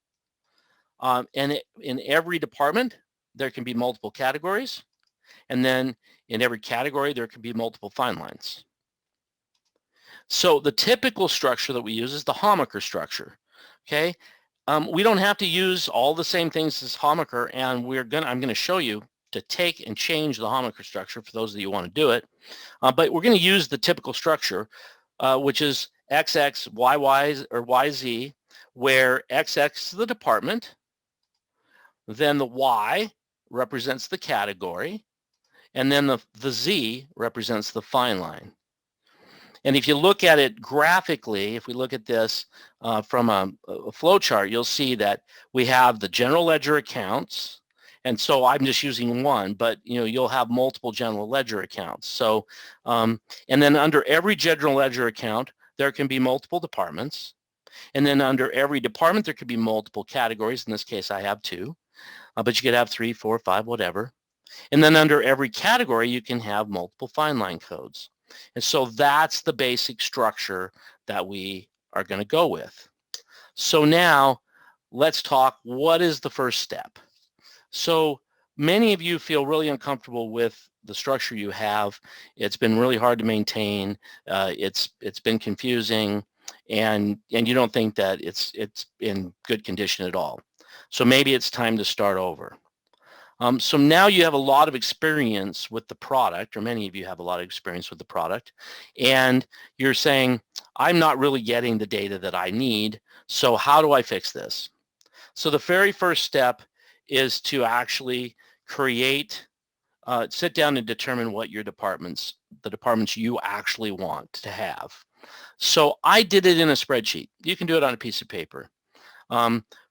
And in every department, there can be multiple categories. And then in every category, there can be multiple fine lines. So the typical structure that we use is the Hammacher structure, okay? We don't have to use all the same things as Hammacher, and I'm going to show you to take and change the Hammacher structure for those of you who want to do it. But we're going to use the typical structure, which is XX, YY, or YZ, where XX is the department, then the Y represents the category, and then the Z represents the fine line. And if you look at it graphically, if we look at this from a flow chart, you'll see that we have the general ledger accounts. And so I'm just using one, but you'll have multiple general ledger accounts. So, and then under every general ledger account, there can be multiple departments. And then under every department, there could be multiple categories. In this case, I have two, but you could have 3, 4, 5, whatever. And then under every category, you can have multiple fine line codes. And so that's the basic structure that we are going to go with. So now let's talk, what is the first step? So many of you feel really uncomfortable with the structure you have. It's been really hard to maintain. It's been confusing, and you don't think that it's in good condition at all. So maybe it's time to start over. So now you have a lot of experience with the product, or many of you have a lot of experience with the product, and you're saying, I'm not really getting the data that I need, so how do I fix this? So the very first step is to actually create, sit down and determine what the departments you actually want to have. So I did it in a spreadsheet. You can do it on a piece of paper.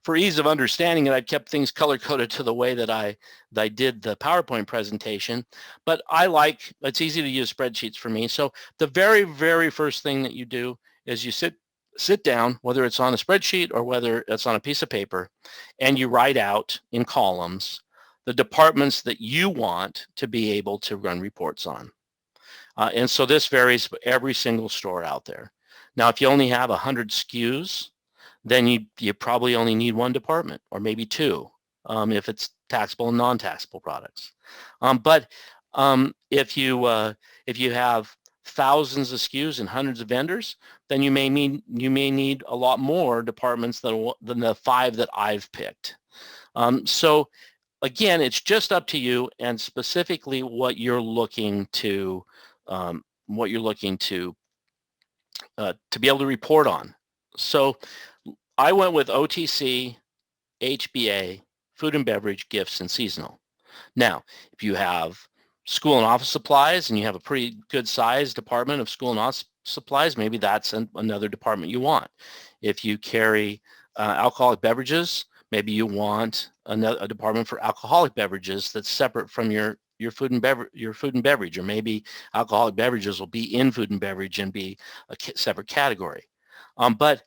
For ease of understanding it, I've kept things color-coded to the way that I did the PowerPoint presentation, but it's easy to use spreadsheets for me. So the very, very first thing that you do is you sit sit down, whether it's on a spreadsheet or whether it's on a piece of paper, and you write out in columns the departments that you want to be able to run reports on. And so this varies for every single store out there. Now, if you only have 100 SKUs, then you probably only need one department or maybe two if it's taxable and non-taxable products. But if you have thousands of SKUs and hundreds of vendors, then you may need a lot more departments than the 5 that I've picked. So again, it's just up to you and specifically what you're looking to be able to report on. So I went with OTC, HBA, food and beverage, gifts, and seasonal. Now, if you have school and office supplies and you have a pretty good sized department of school and office supplies, maybe that's another department you want. If you carry alcoholic beverages, maybe you want a department for alcoholic beverages that's separate from your food and beverage, or maybe alcoholic beverages will be in food and beverage and be a separate category. But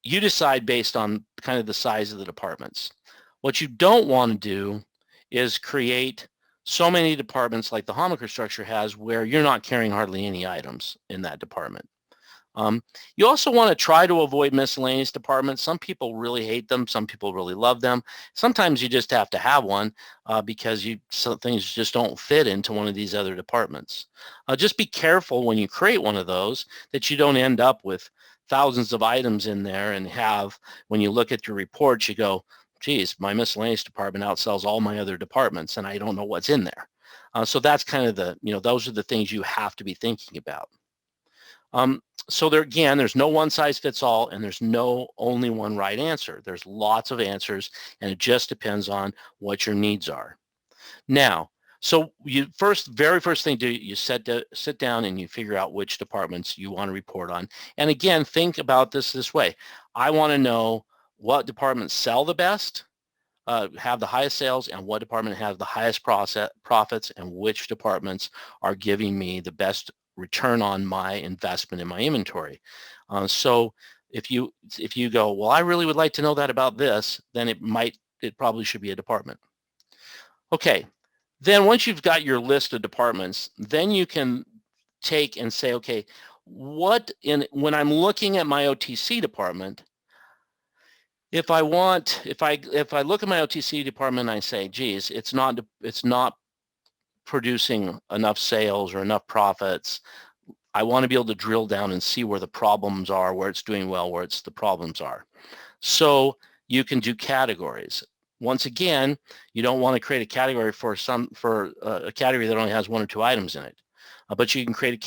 you decide based on kind of the size of the departments. What you don't want to do is create so many departments like the Homaker structure has where you're not carrying hardly any items in that department. You also want to try to avoid miscellaneous departments. Some people really hate them. Some people really love them. Sometimes you just have to have one because some things just don't fit into one of these other departments. Just be careful when you create one of those that you don't end up with thousands of items in there and when you look at your reports, you go, geez, my miscellaneous department outsells all my other departments and I don't know what's in there. So that's kind of those are the things you have to be thinking about. So there's no one size fits all and there's no only one right answer. There's lots of answers and it just depends on what your needs are. Now, so very first thing to do, you sit down and you figure out which departments you want to report on. And again, think about this way. I want to know what departments sell the best, have the highest sales, and what department has the highest profits, and which departments are giving me the best return on my investment in my inventory. So if you go, well, I really would like to know that about this, then it probably should be a department. Okay, then once you've got your list of departments, then you can take and say, okay, when I'm looking at my OTC department, if I look at my OTC department and I say, geez, it's not producing enough sales or enough profits, I want to be able to drill down and see where the problems are, where it's doing well, where the problems are. So you can do categories. Once again, you don't want to create a category for a category that only has 1 or 2 items in it, but you can create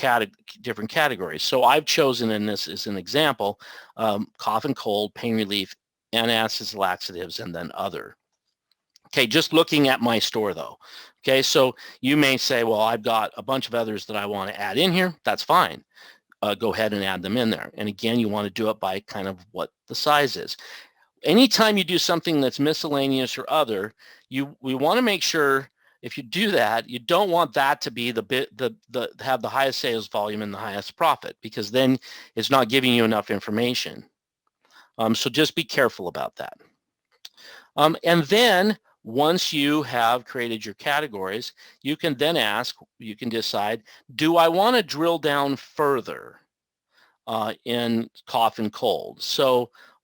different categories. So I've chosen in this as an example, cough and cold, pain relief, antacids, laxatives, and then other. Okay, just looking at my store though. Okay, so you may say, well, I've got a bunch of others that I want to add in here. That's fine. Go ahead and add them in there. And again, you want to do it by kind of what the size is. Anytime you do something that's miscellaneous or other, we want to make sure if you do that, you don't want that to be have the highest sales volume and the highest profit, because then it's not giving you enough information. So just be careful about that. And then once you have created your categories, you can decide, do I want to drill down further in cough and cold?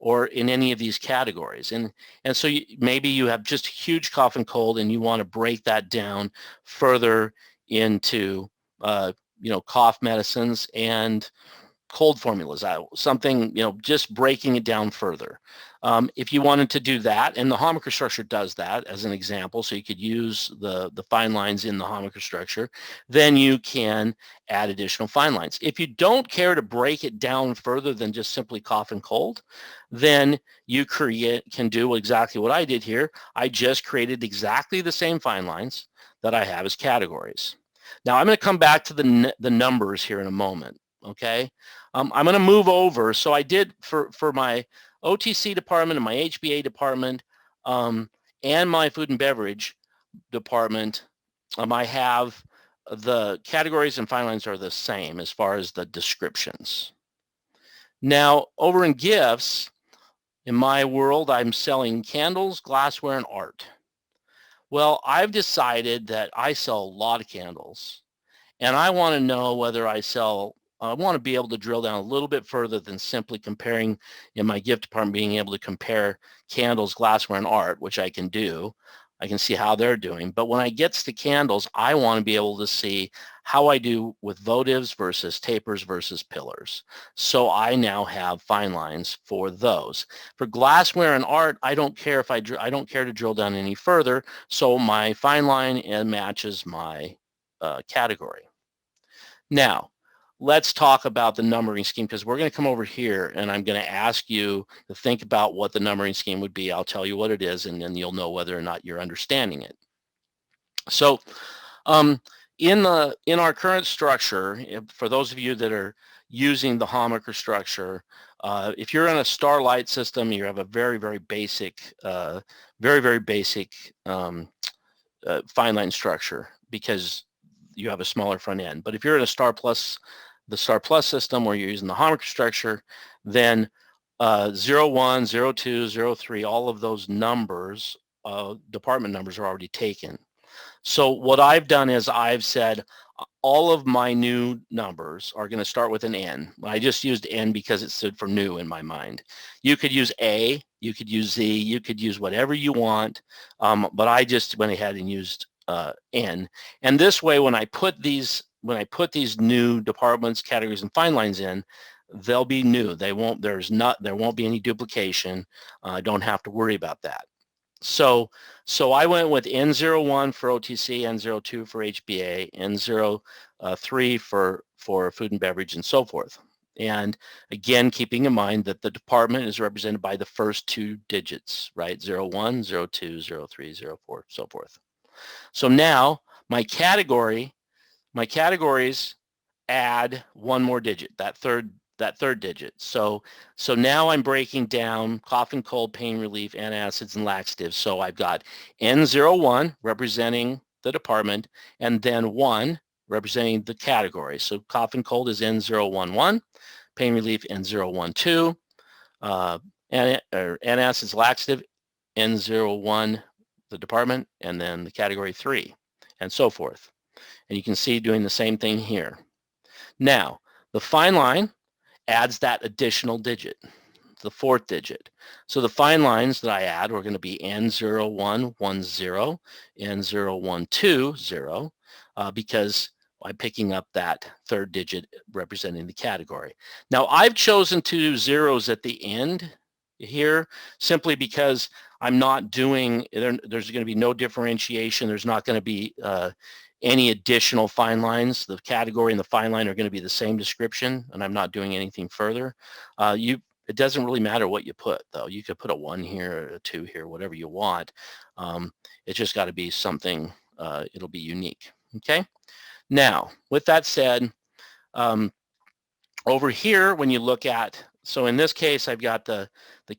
Or in any of these categories. And so maybe you have just huge cough and cold and you want to break that down further into, cough medicines and cold formulas, something, just breaking it down further. If you wanted to do that, and the Homaker structure does that as an example, so you could use the fine lines in the Homaker structure, then you can add additional fine lines. If you don't care to break it down further than just simply cough and cold, then you can do exactly what I did here. I just created exactly the same fine lines that I have as categories. Now I'm going to come back to the numbers here in a moment. Okay, I'm going to move over. So I did for my OTC department and my HBA department and my food and beverage department, I have the categories and fine lines are the same as far as the descriptions. Now, over in gifts, in my world, I'm selling candles, glassware, and art. Well, I've decided that I sell a lot of candles, and I want to know whether I want to be able to drill down a little bit further than simply comparing in my gift department, being able to compare candles, glassware, and art, which I can do. I can see how they're doing. But when I get to candles, I want to be able to see how I do with votives versus tapers versus pillars. So I now have fine lines for those. For glassware and art, I don't care if I don't care to drill down any further. So my fine line matches my category. Now, let's talk about the numbering scheme, because we're going to come over here and I'm going to ask you to think about what the numbering scheme would be. I'll tell you what it is, and then you'll know whether or not you're understanding it. So in our current structure, for those of you that are using the Hammacher structure, if you're in a starlight system, you have a very, very basic, fine line structure, because you have a smaller front end. But if you're in a the Star Plus system, where you're using the Hammacher structure, then 0, 1, 0, 2, 0, 3, all of those numbers, department numbers, are already taken. So what I've done is I've said all of my new numbers are going to start with an N. I just used N because it stood for new in my mind. You could use A, you could use Z, you could use whatever you want, but I just went ahead and used N. And this way, when I put these new departments, categories, and fine lines in, they'll be new. There won't be any duplication. I don't have to worry about that. So I went with N01 for OTC, N02 for HBA, N03 for food and beverage, and so forth. And again, keeping in mind that the department is represented by the first two digits, right? 01, 02, 03, 04, so forth. So now my categories add one more digit, that third digit. So now I'm breaking down cough and cold, pain relief, antacids, and laxatives. So I've got N01 representing the department, and then 1 representing the category. So cough and cold is N011, pain relief N012, antacids, laxative N01, the department, and then the category 3, and so forth. And you can see doing the same thing here. Now, the fine line adds that additional digit, the fourth digit. So the fine lines that I add are going to be N0110, N0120, because I'm picking up that third digit representing the category. Now, I've chosen to do zeros at the end here simply because I'm not doing, there's going to be no differentiation. There's not going to be any additional fine lines. The category and the fine line are going to be the same description, and I'm not doing anything further. It doesn't really matter what you put, though. You could put a 1 here, a 2 here, whatever you want. It's just got to be something, it'll be unique. Okay. Now, with that said, over here, when you look at, so in this case, I've got the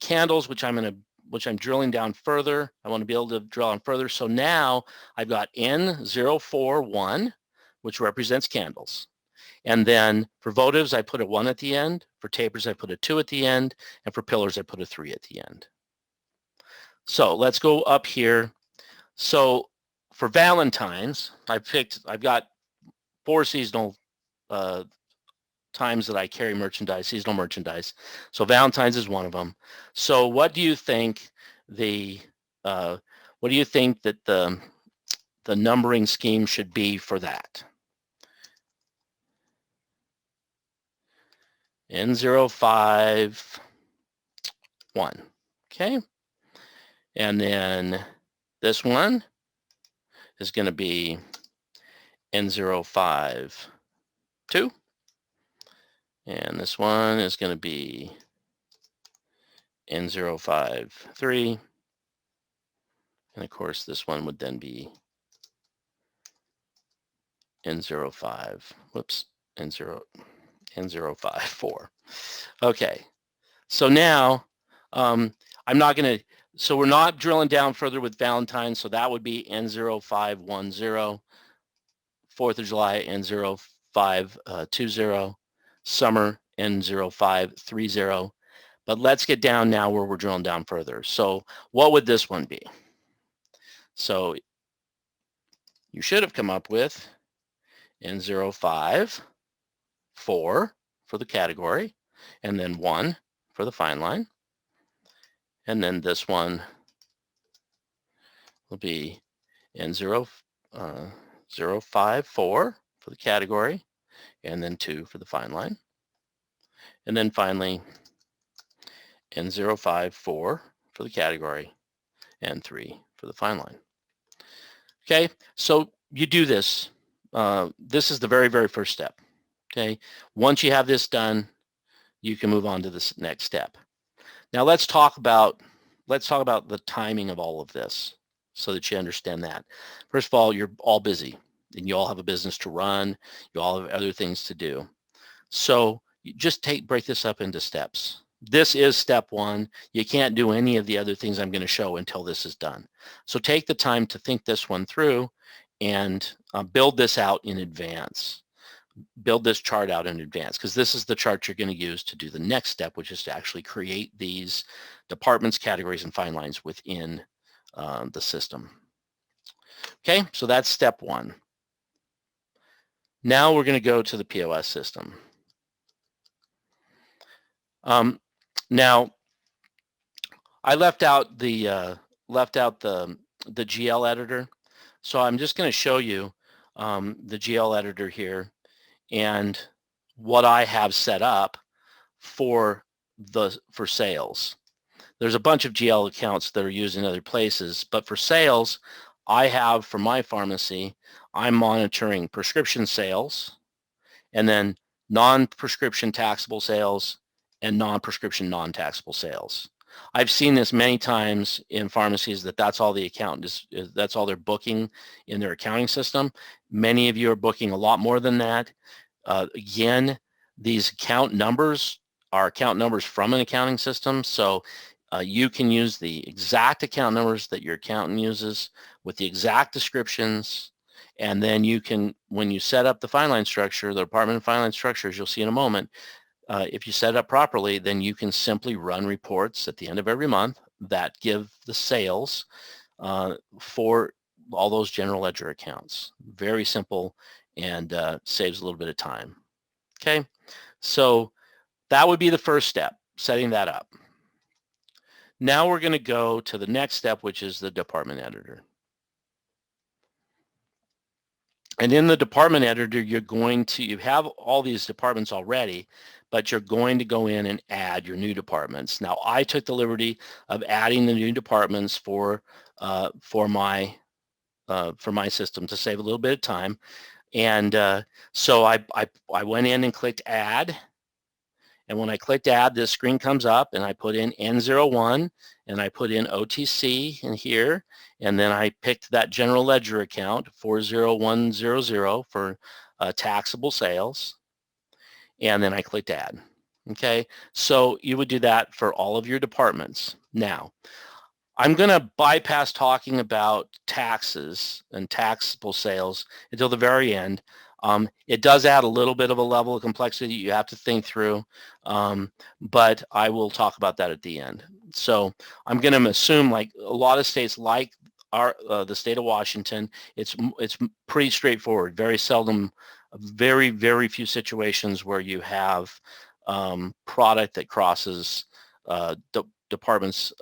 candles, which I'm drilling down further. I want to be able to drill down further. So now I've got N041, which represents candles. And then for votives, I put a 1 at the end. For tapers, I put a 2 at the end. And for pillars, I put a 3 at the end. So let's go up here. So for Valentine's, I've got 4 seasonal times that I carry merchandise, seasonal merchandise. So Valentine's is one of them. So what do you think that the numbering scheme should be for that? N051. Okay. And then this one is going to be N052. And this one is going to be N053. And of course, this one would then be N054. Okay. So now I'm not going to, so we're not drilling down further with Valentine's. So that would be N0510, 4th of July, N0520, summer, N0530. But let's get down now where we're drilling down further. So what would this one be? So you should have come up with N05, 4 for the category, and then 1 for the fine line. And then this one will be N054 for the category, and then 2 for the fine line. And then finally, N054 for the category, and 3 for the fine line. Okay, so you do this. This is the very, very first step. Okay, once you have this done, you can move on to this next step. Now let's talk about the timing of all of this so that you understand that. First of all, you're all busy and you all have a business to run. You all have other things to do. So you just break this up into steps. This is step 1. You can't do any of the other things I'm going to show until this is done. So take the time to think this one through and build this out in advance. Build this chart out in advance, because this is the chart you're going to use to do the next step, which is to actually create these departments, categories, and fine lines within the system. Okay, so that's step 1. Now we're going to go to the POS system. Now, I left out the GL editor, so I'm just going to show you the GL editor here and what I have set up for sales. There's a bunch of GL accounts that are used in other places, but for sales, I have, for my pharmacy, I'm monitoring prescription sales, and then non-prescription taxable sales, and non-prescription non-taxable sales. I've seen this many times in pharmacies that's all the accountant is, that's all they're booking in their accounting system. Many of you are booking a lot more than that. Again, these account numbers are account numbers from an accounting system, so you can use the exact account numbers that your accountant uses with the exact descriptions, and then you can, when you set up the fine line structure, the department fine line structures, you'll see in a moment, if you set it up properly, then you can simply run reports at the end of every month that give the sales for all those general ledger accounts. Very simple and saves a little bit of time. Okay, so that would be the first step, setting that up. Now we're going to go to the next step, which is the department editor. And in the department editor, you have all these departments already, but you're going to go in and add your new departments. Now, I took the liberty of adding the new departments for my system to save a little bit of time. And so I went in and clicked add. And when I clicked add, this screen comes up and I put in N01 and I put in OTC in here. And then I picked that general ledger account 40100 for taxable sales. And then I clicked add. Okay, so you would do that for all of your departments. Now, I'm going to bypass talking about taxes and taxable sales until the very end. It does add a little bit of a level of complexity you have to think through, but I will talk about that at the end. So I'm going to assume, like a lot of states, like the state of Washington, it's pretty straightforward. Very seldom, very, very few situations where you have product that crosses departments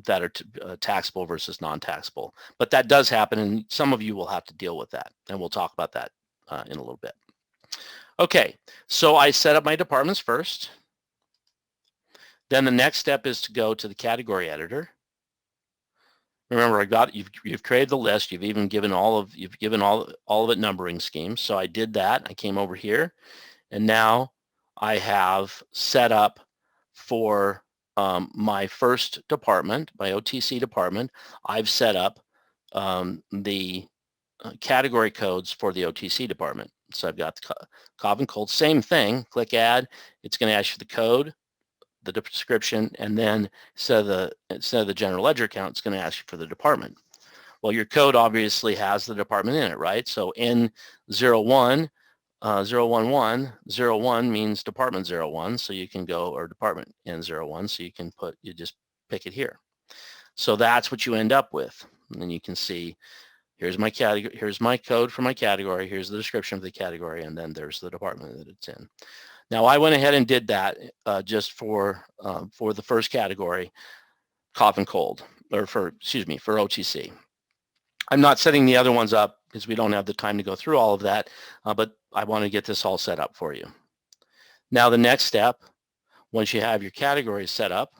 that are taxable versus non-taxable. But that does happen, and some of you will have to deal with that, and we'll talk about that in a little bit. Okay, so I set up my departments first. Then the next step is to go to the category editor. Remember, you've created the list. You've even given all of it numbering schemes. So I did that. I came over here, and now I have set up for my first department, my OTC department. I've set up the category codes for the OTC department. So I've got the cough and cold, same thing. Click add. It's going to ask you the code, the description, and then instead of the general ledger account, it's going to ask you for the department. Well, your code obviously has the department in it, right? So N01 011, 01 means department 01, so you can go, or department N01, so you just pick it here. So that's what you end up with. And then you can see, here's my category, here's my code for my category, here's the description of the category, and then there's the department that it's in. Now I went ahead and did that just for the first category, cough and cold, or for OTC. I'm not setting the other ones up because we don't have the time to go through all of that, but I want to get this all set up for you. Now the next step, once you have your categories set up,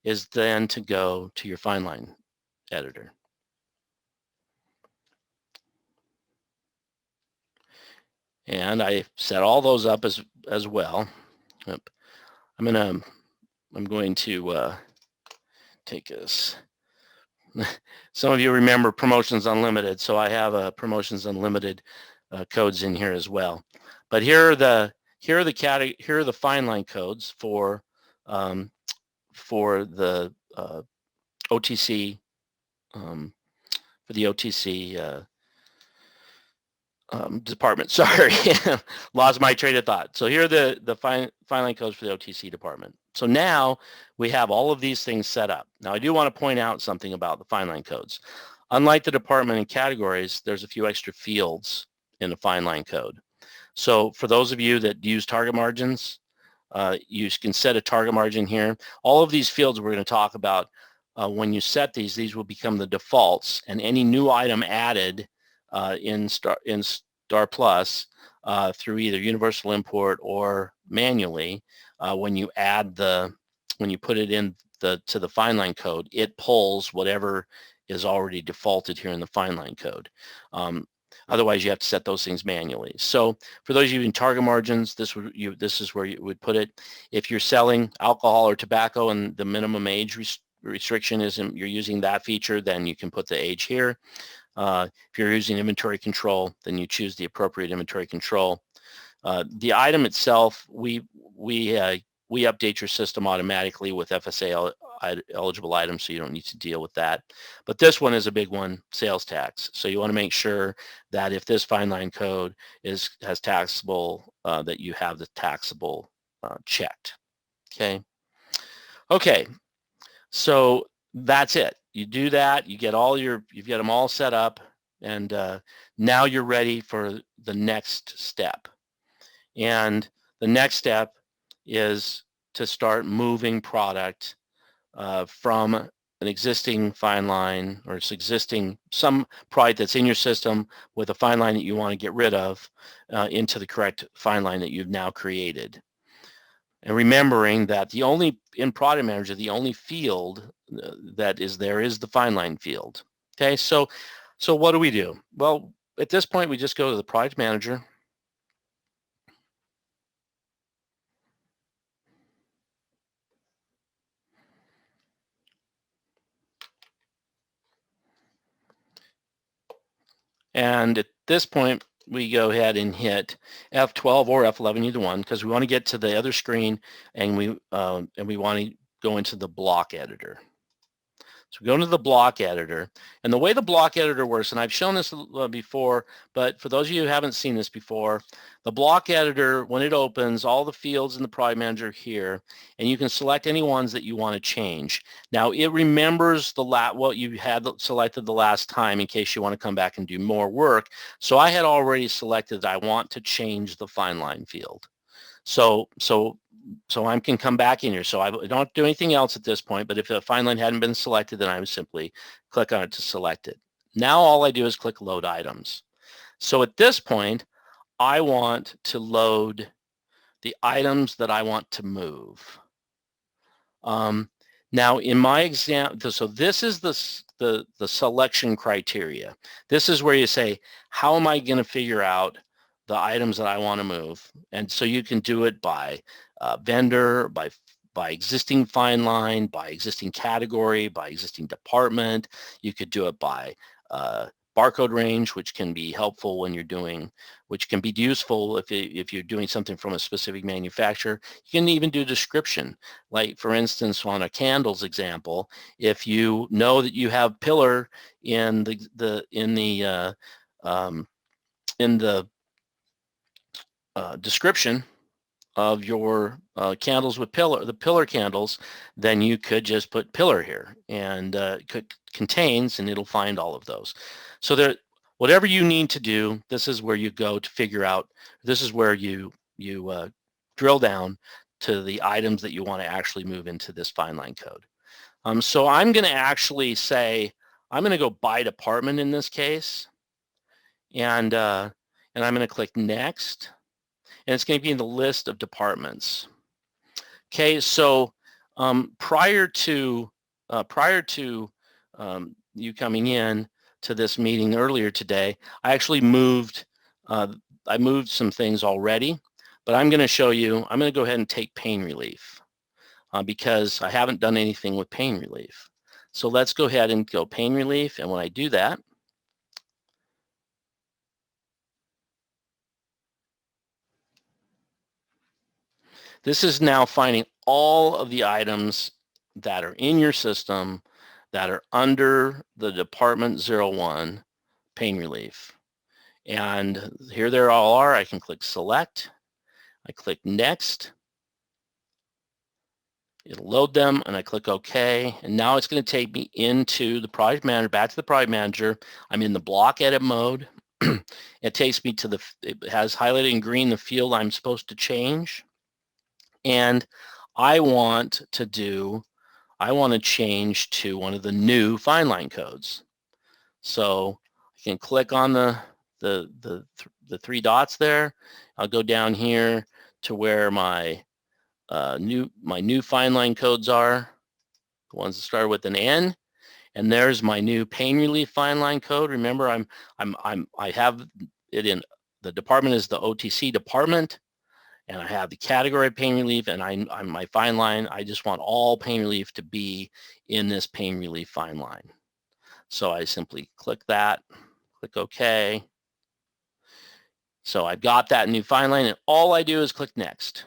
is then to go to your fine line editor. And I set all those up as well. I'm going to take this. Some of you remember Promotions Unlimited, so I have Promotions Unlimited codes in here as well. But here are the fine line codes for the OTC department. Sorry, lost my train of thought. So here are the fine line codes for the OTC department. So now we have all of these things set up. Now I do want to point out something about the fine line codes. Unlike the department and categories, there's a few extra fields in the fine line code. So for those of you that use target margins, you can set a target margin here. All of these fields we're going to talk about, when you set these will become the defaults, and any new item added in Star Plus through either universal import or manually, when you put it in to the fine line code, it pulls whatever is already defaulted here in the fine line code. Otherwise, you have to set those things manually. So for those of you in target margins, this is where you would put it. If you're selling alcohol or tobacco and the minimum age restriction isn't, you're using that feature, then you can put the age here. If you're using inventory control, then you choose the appropriate inventory control. The item itself, we update your system automatically with FSA eligible items, so you don't need to deal with that. But this one is a big one, sales tax. So you want to make sure that if this fine line code has taxable, that you have the taxable checked. Okay. So that's it. You do that, you get them all set up, and now you're ready for the next step. And the next step is to start moving product from an existing fine line, or some product that's in your system with a fine line that you want to get rid of, into the correct fine line that you've now created. And remembering that in Product Manager, the only field that is there is the fine line field. Okay, so what do? Well, at this point, we just go to the Product Manager. And at this point, we go ahead and hit F12 or F11, either one, because we want to get to the other screen, and we want to go into the block editor. So we go into the block editor, and the way the block editor works, and I've shown this before, but for those of you who haven't seen this before, the block editor, when it opens, all the fields in the Product Manager here, and you can select any ones that you want to change. Now it remembers what you had selected the last time in case you want to come back and do more work. So I had already selected that I want to change the fine line field. So I can come back in here. So I don't do anything else at this point, but if the fine line hadn't been selected, then I would simply click on it to select it. Now all I do is click Load Items. So at this point, I want to load the items that I want to move. Now in my example, so this is the selection criteria. This is where you say, how am I going to figure out the items that I want to move? And so you can do it by vendor, by existing fine line, by existing category, by existing department. You could do it by barcode range, which can be helpful when which can be useful if you're doing something from a specific manufacturer. You can even do description. Like for instance, on a candles example, if you know that you have pillar in the description of your candles with the pillar candles, then you could just put pillar here and contains, and it'll find all of those. So there, whatever you need to do, this is where you go to figure out, this is where you drill down to the items that you want to actually move into this fine line code. So I'm going to actually say, I'm going to go by department in this case, and I'm going to click next, and it's going to be in the list of departments. Okay, so prior to you coming in to this meeting earlier today, I actually moved some things already, but I'm going to show you. I'm going to go ahead and take pain relief because I haven't done anything with pain relief. So let's go ahead and go pain relief, and when I do that, this is now finding all of the items that are in your system that are under the Department 01 pain relief. And here they all are. I can click select. I click next. It'll load them, and I click OK. And now it's going to take me into the project manager, back to the project manager. I'm in the block edit mode. It takes me to it has highlighted in green the field I'm supposed to change. And I want to change to one of the new fine line codes. So I can click on the three dots there. I'll go down here to where my new fine line codes are, the ones that start with an N, and there's my new pain relief fine line code. Remember, I have it in the department is the OTC department, and I have the category of pain relief, and I'm my fine line. I just want all pain relief to be in this pain relief fine line. So I simply click that, click OK. So I've got that new fine line, and all I do is click next.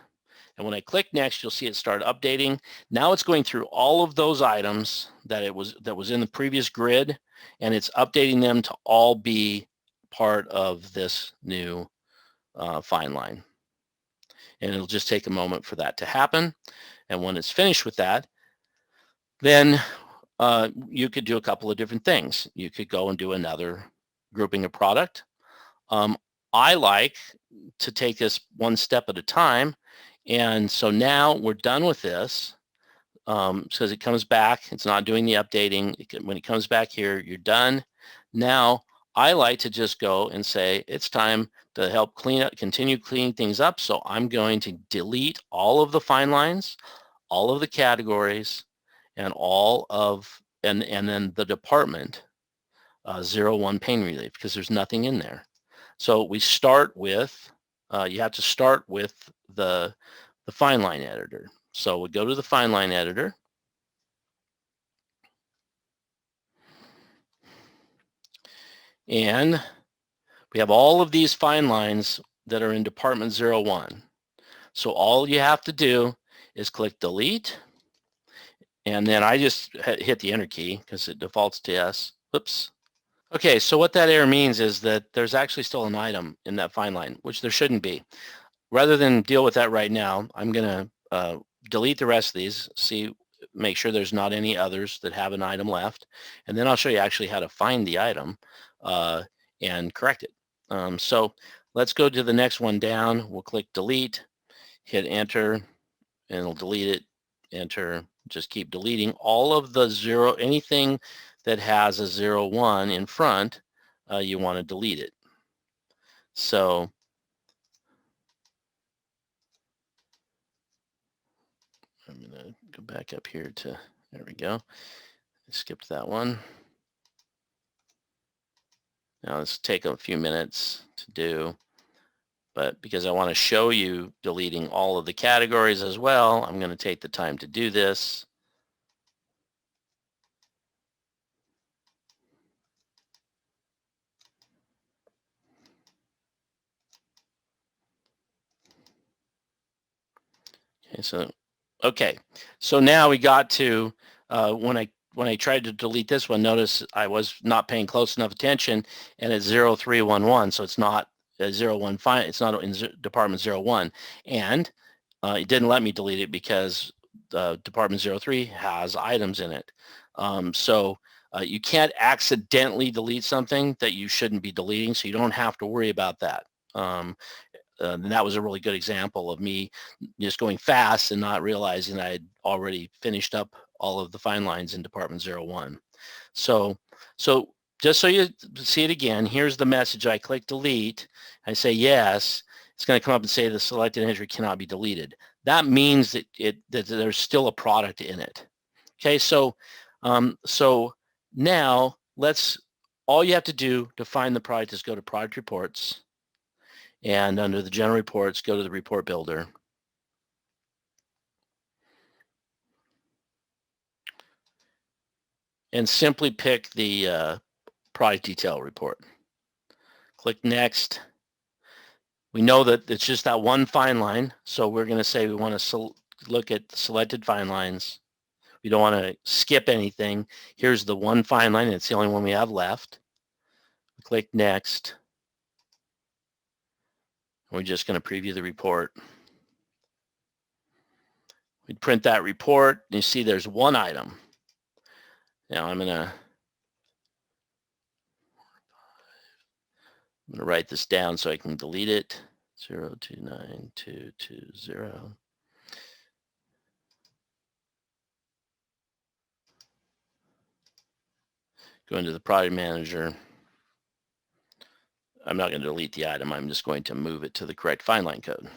And when I click next, you'll see it start updating. Now it's going through all of those items that was in the previous grid, and it's updating them to all be part of this new fine line. And it'll just take a moment for that to happen. And when it's finished with that, then you could do a couple of different things. You could go and do another grouping of product. I like to take this one step at a time. And so now we're done with this because it comes back. It's not doing the updating. When it comes back here, you're done. Now, I like to just go and say, it's time to help continue cleaning things up. So I'm going to delete all of the fine lines, all of the categories, and and then the department 01 pain relief, because there's nothing in there. So we start with, you have to start with the fine line editor. So we go to the fine line editor. And we have all of these fine lines that are in Department 01. So all you have to do is click delete. And then I just hit the enter key because it defaults to yes. Oops. Okay, so what that error means is that there's actually still an item in that fine line, which there shouldn't be. Rather than deal with that right now, I'm going to delete the rest of these, make sure there's not any others that have an item left, and then I'll show you actually how to find the item and correct it. So let's go to the next one down. We'll click delete, hit enter, and it'll delete it, enter, just keep deleting all of the anything that has a 01 in front, you want to delete it. So I'm going to go back up here to, there we go. I skipped that one. Now let's take a few minutes to do, but because I want to show you deleting all of the categories as well, I'm going to take the time to do this. Okay, so now we got to when I tried to delete this one, notice I was not paying close enough attention, and it's 0311, so it's not 01 file. It's not in Department 01, and it didn't let me delete it because Department 03 has items in it. So you can't accidentally delete something that you shouldn't be deleting, so you don't have to worry about that. And that was a really good example of me just going fast and not realizing I had already finished up all of the fine lines in Department 01. So just so you see it again, here's the message. I click delete. I say yes. It's going to come up and say the selected entry cannot be deleted. That means that that there's still a product in it. Okay, so now all you have to do to find the product is go to product reports, and under the general reports, go to the report builder. And simply pick the product detail report. Click next. We know that it's just that one fine line, so we're going to say we want to look at selected fine lines. We don't want to skip anything. Here's the one fine line, and it's the only one we have left. Click next. We're just going to preview the report. We print that report, and you see there's one item. Now I'm going to write this down so I can delete it. 029220. Go into the product manager. I'm not going to delete the item. I'm just going to move it to the correct fine line code.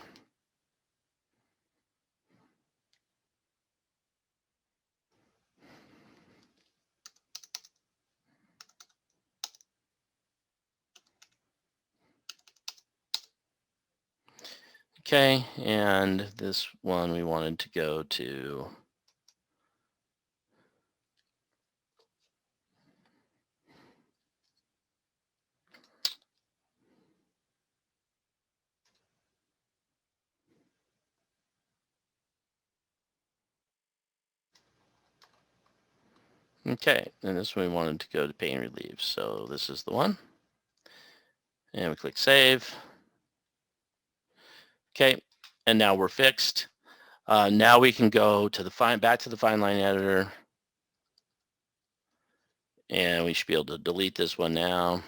Okay, and this one we wanted to go to okay, and this one we wanted to go to pay and relieve. So this is the one. And we click save. Okay, and now we're fixed. Now we can go to the back to the fine line editor, and we should be able to delete this one now.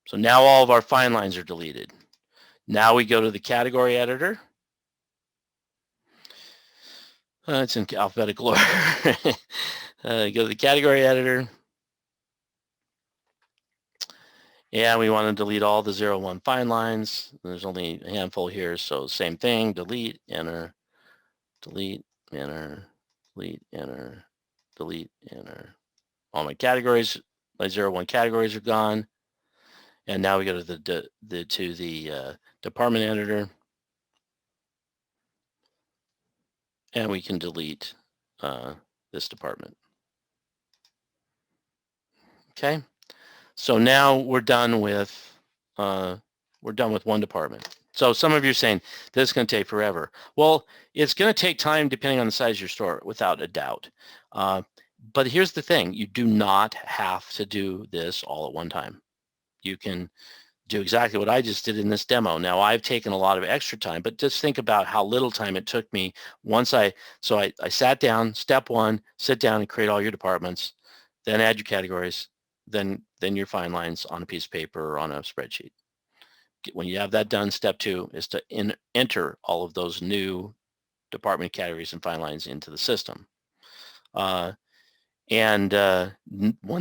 So now all of our fine lines are deleted. Now we go to the category editor. It's in alphabetical order. Go to the category editor. Yeah, we want to delete all the 01 fine lines. There's only a handful here, so same thing, delete, enter, delete, enter, delete, enter, delete, enter. All my categories, my 01 categories are gone. And now we go to the department editor, and we can delete this department. Okay, so now we're done with one department. So some of you are saying this is going to take forever. Well, it's going to take time depending on the size of your store, without a doubt. But here's the thing: you do not have to do this all at one time. You can do exactly what I just did in this demo. Now I've taken a lot of extra time, but just think about how little time it took me once I sat down. Step one, sit down and create all your departments, then add your categories, then your fine lines on a piece of paper or on a spreadsheet. When you have that done, step two is to enter all of those new department categories and fine lines into the system. When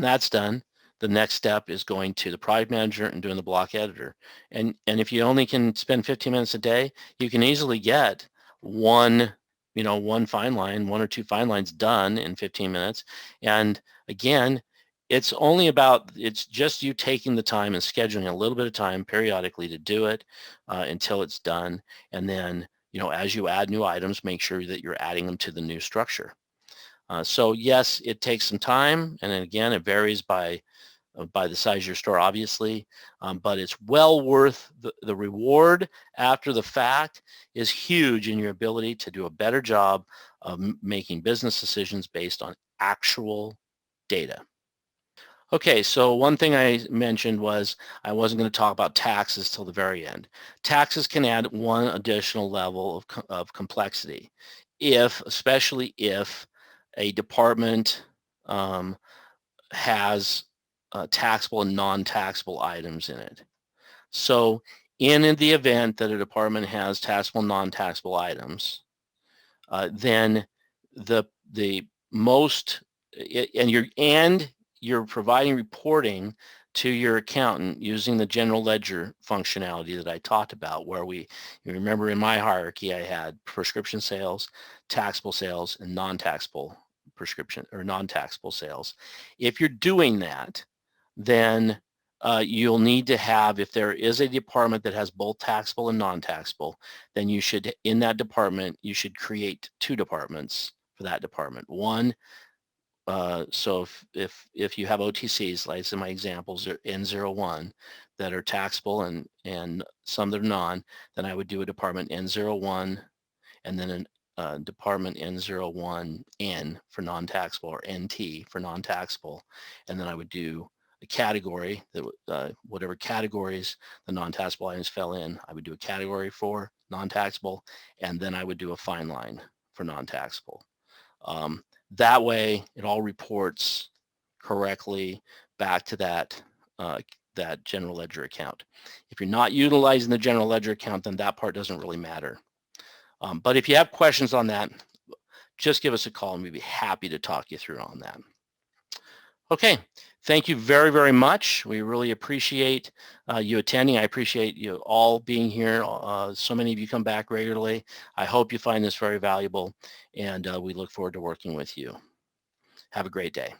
that's done, the next step is going to the product manager and doing the block editor. And if you only can spend 15 minutes a day, you can easily get one fine line, one or two fine lines done in 15 minutes. And again, it's just you taking the time and scheduling a little bit of time periodically to do it until it's done. And then, as you add new items, make sure that you're adding them to the new structure. So yes, it takes some time, and then again, it varies by the size of your store, obviously, but it's well worth the reward after the fact is huge in your ability to do a better job of making business decisions based on actual data. Okay, so one thing I mentioned was I wasn't going to talk about taxes till the very end. Taxes can add one additional level of complexity, especially if a department has taxable and non-taxable items in it. So in the event that a department has taxable and non-taxable items, then the most and you're providing reporting to your accountant using the general ledger functionality that I talked about, where you remember in my hierarchy I had prescription sales, taxable sales, and non-taxable prescription or non-taxable sales. If you're doing that, then you'll need to have, if there is a department that has both taxable and non-taxable, then you should, in that department, you should create two departments for that department. One, so if you have OTCs, like in my examples, N01 that are taxable and some that are non, then I would do a department N01 and then a department N01N for non-taxable, or NT for non-taxable, and then I would do a category that whatever categories the non-taxable items fell in, I would do a category for non-taxable, and then I would do a fine line for non-taxable. That way, it all reports correctly back to that general ledger account. If you're not utilizing the general ledger account, then that part doesn't really matter. But if you have questions on that, just give us a call and we'd be happy to talk you through on that. Okay, thank you very, very much. We really appreciate you attending. I appreciate you all being here. So many of you come back regularly. I hope you find this very valuable, and we look forward to working with you. Have a great day.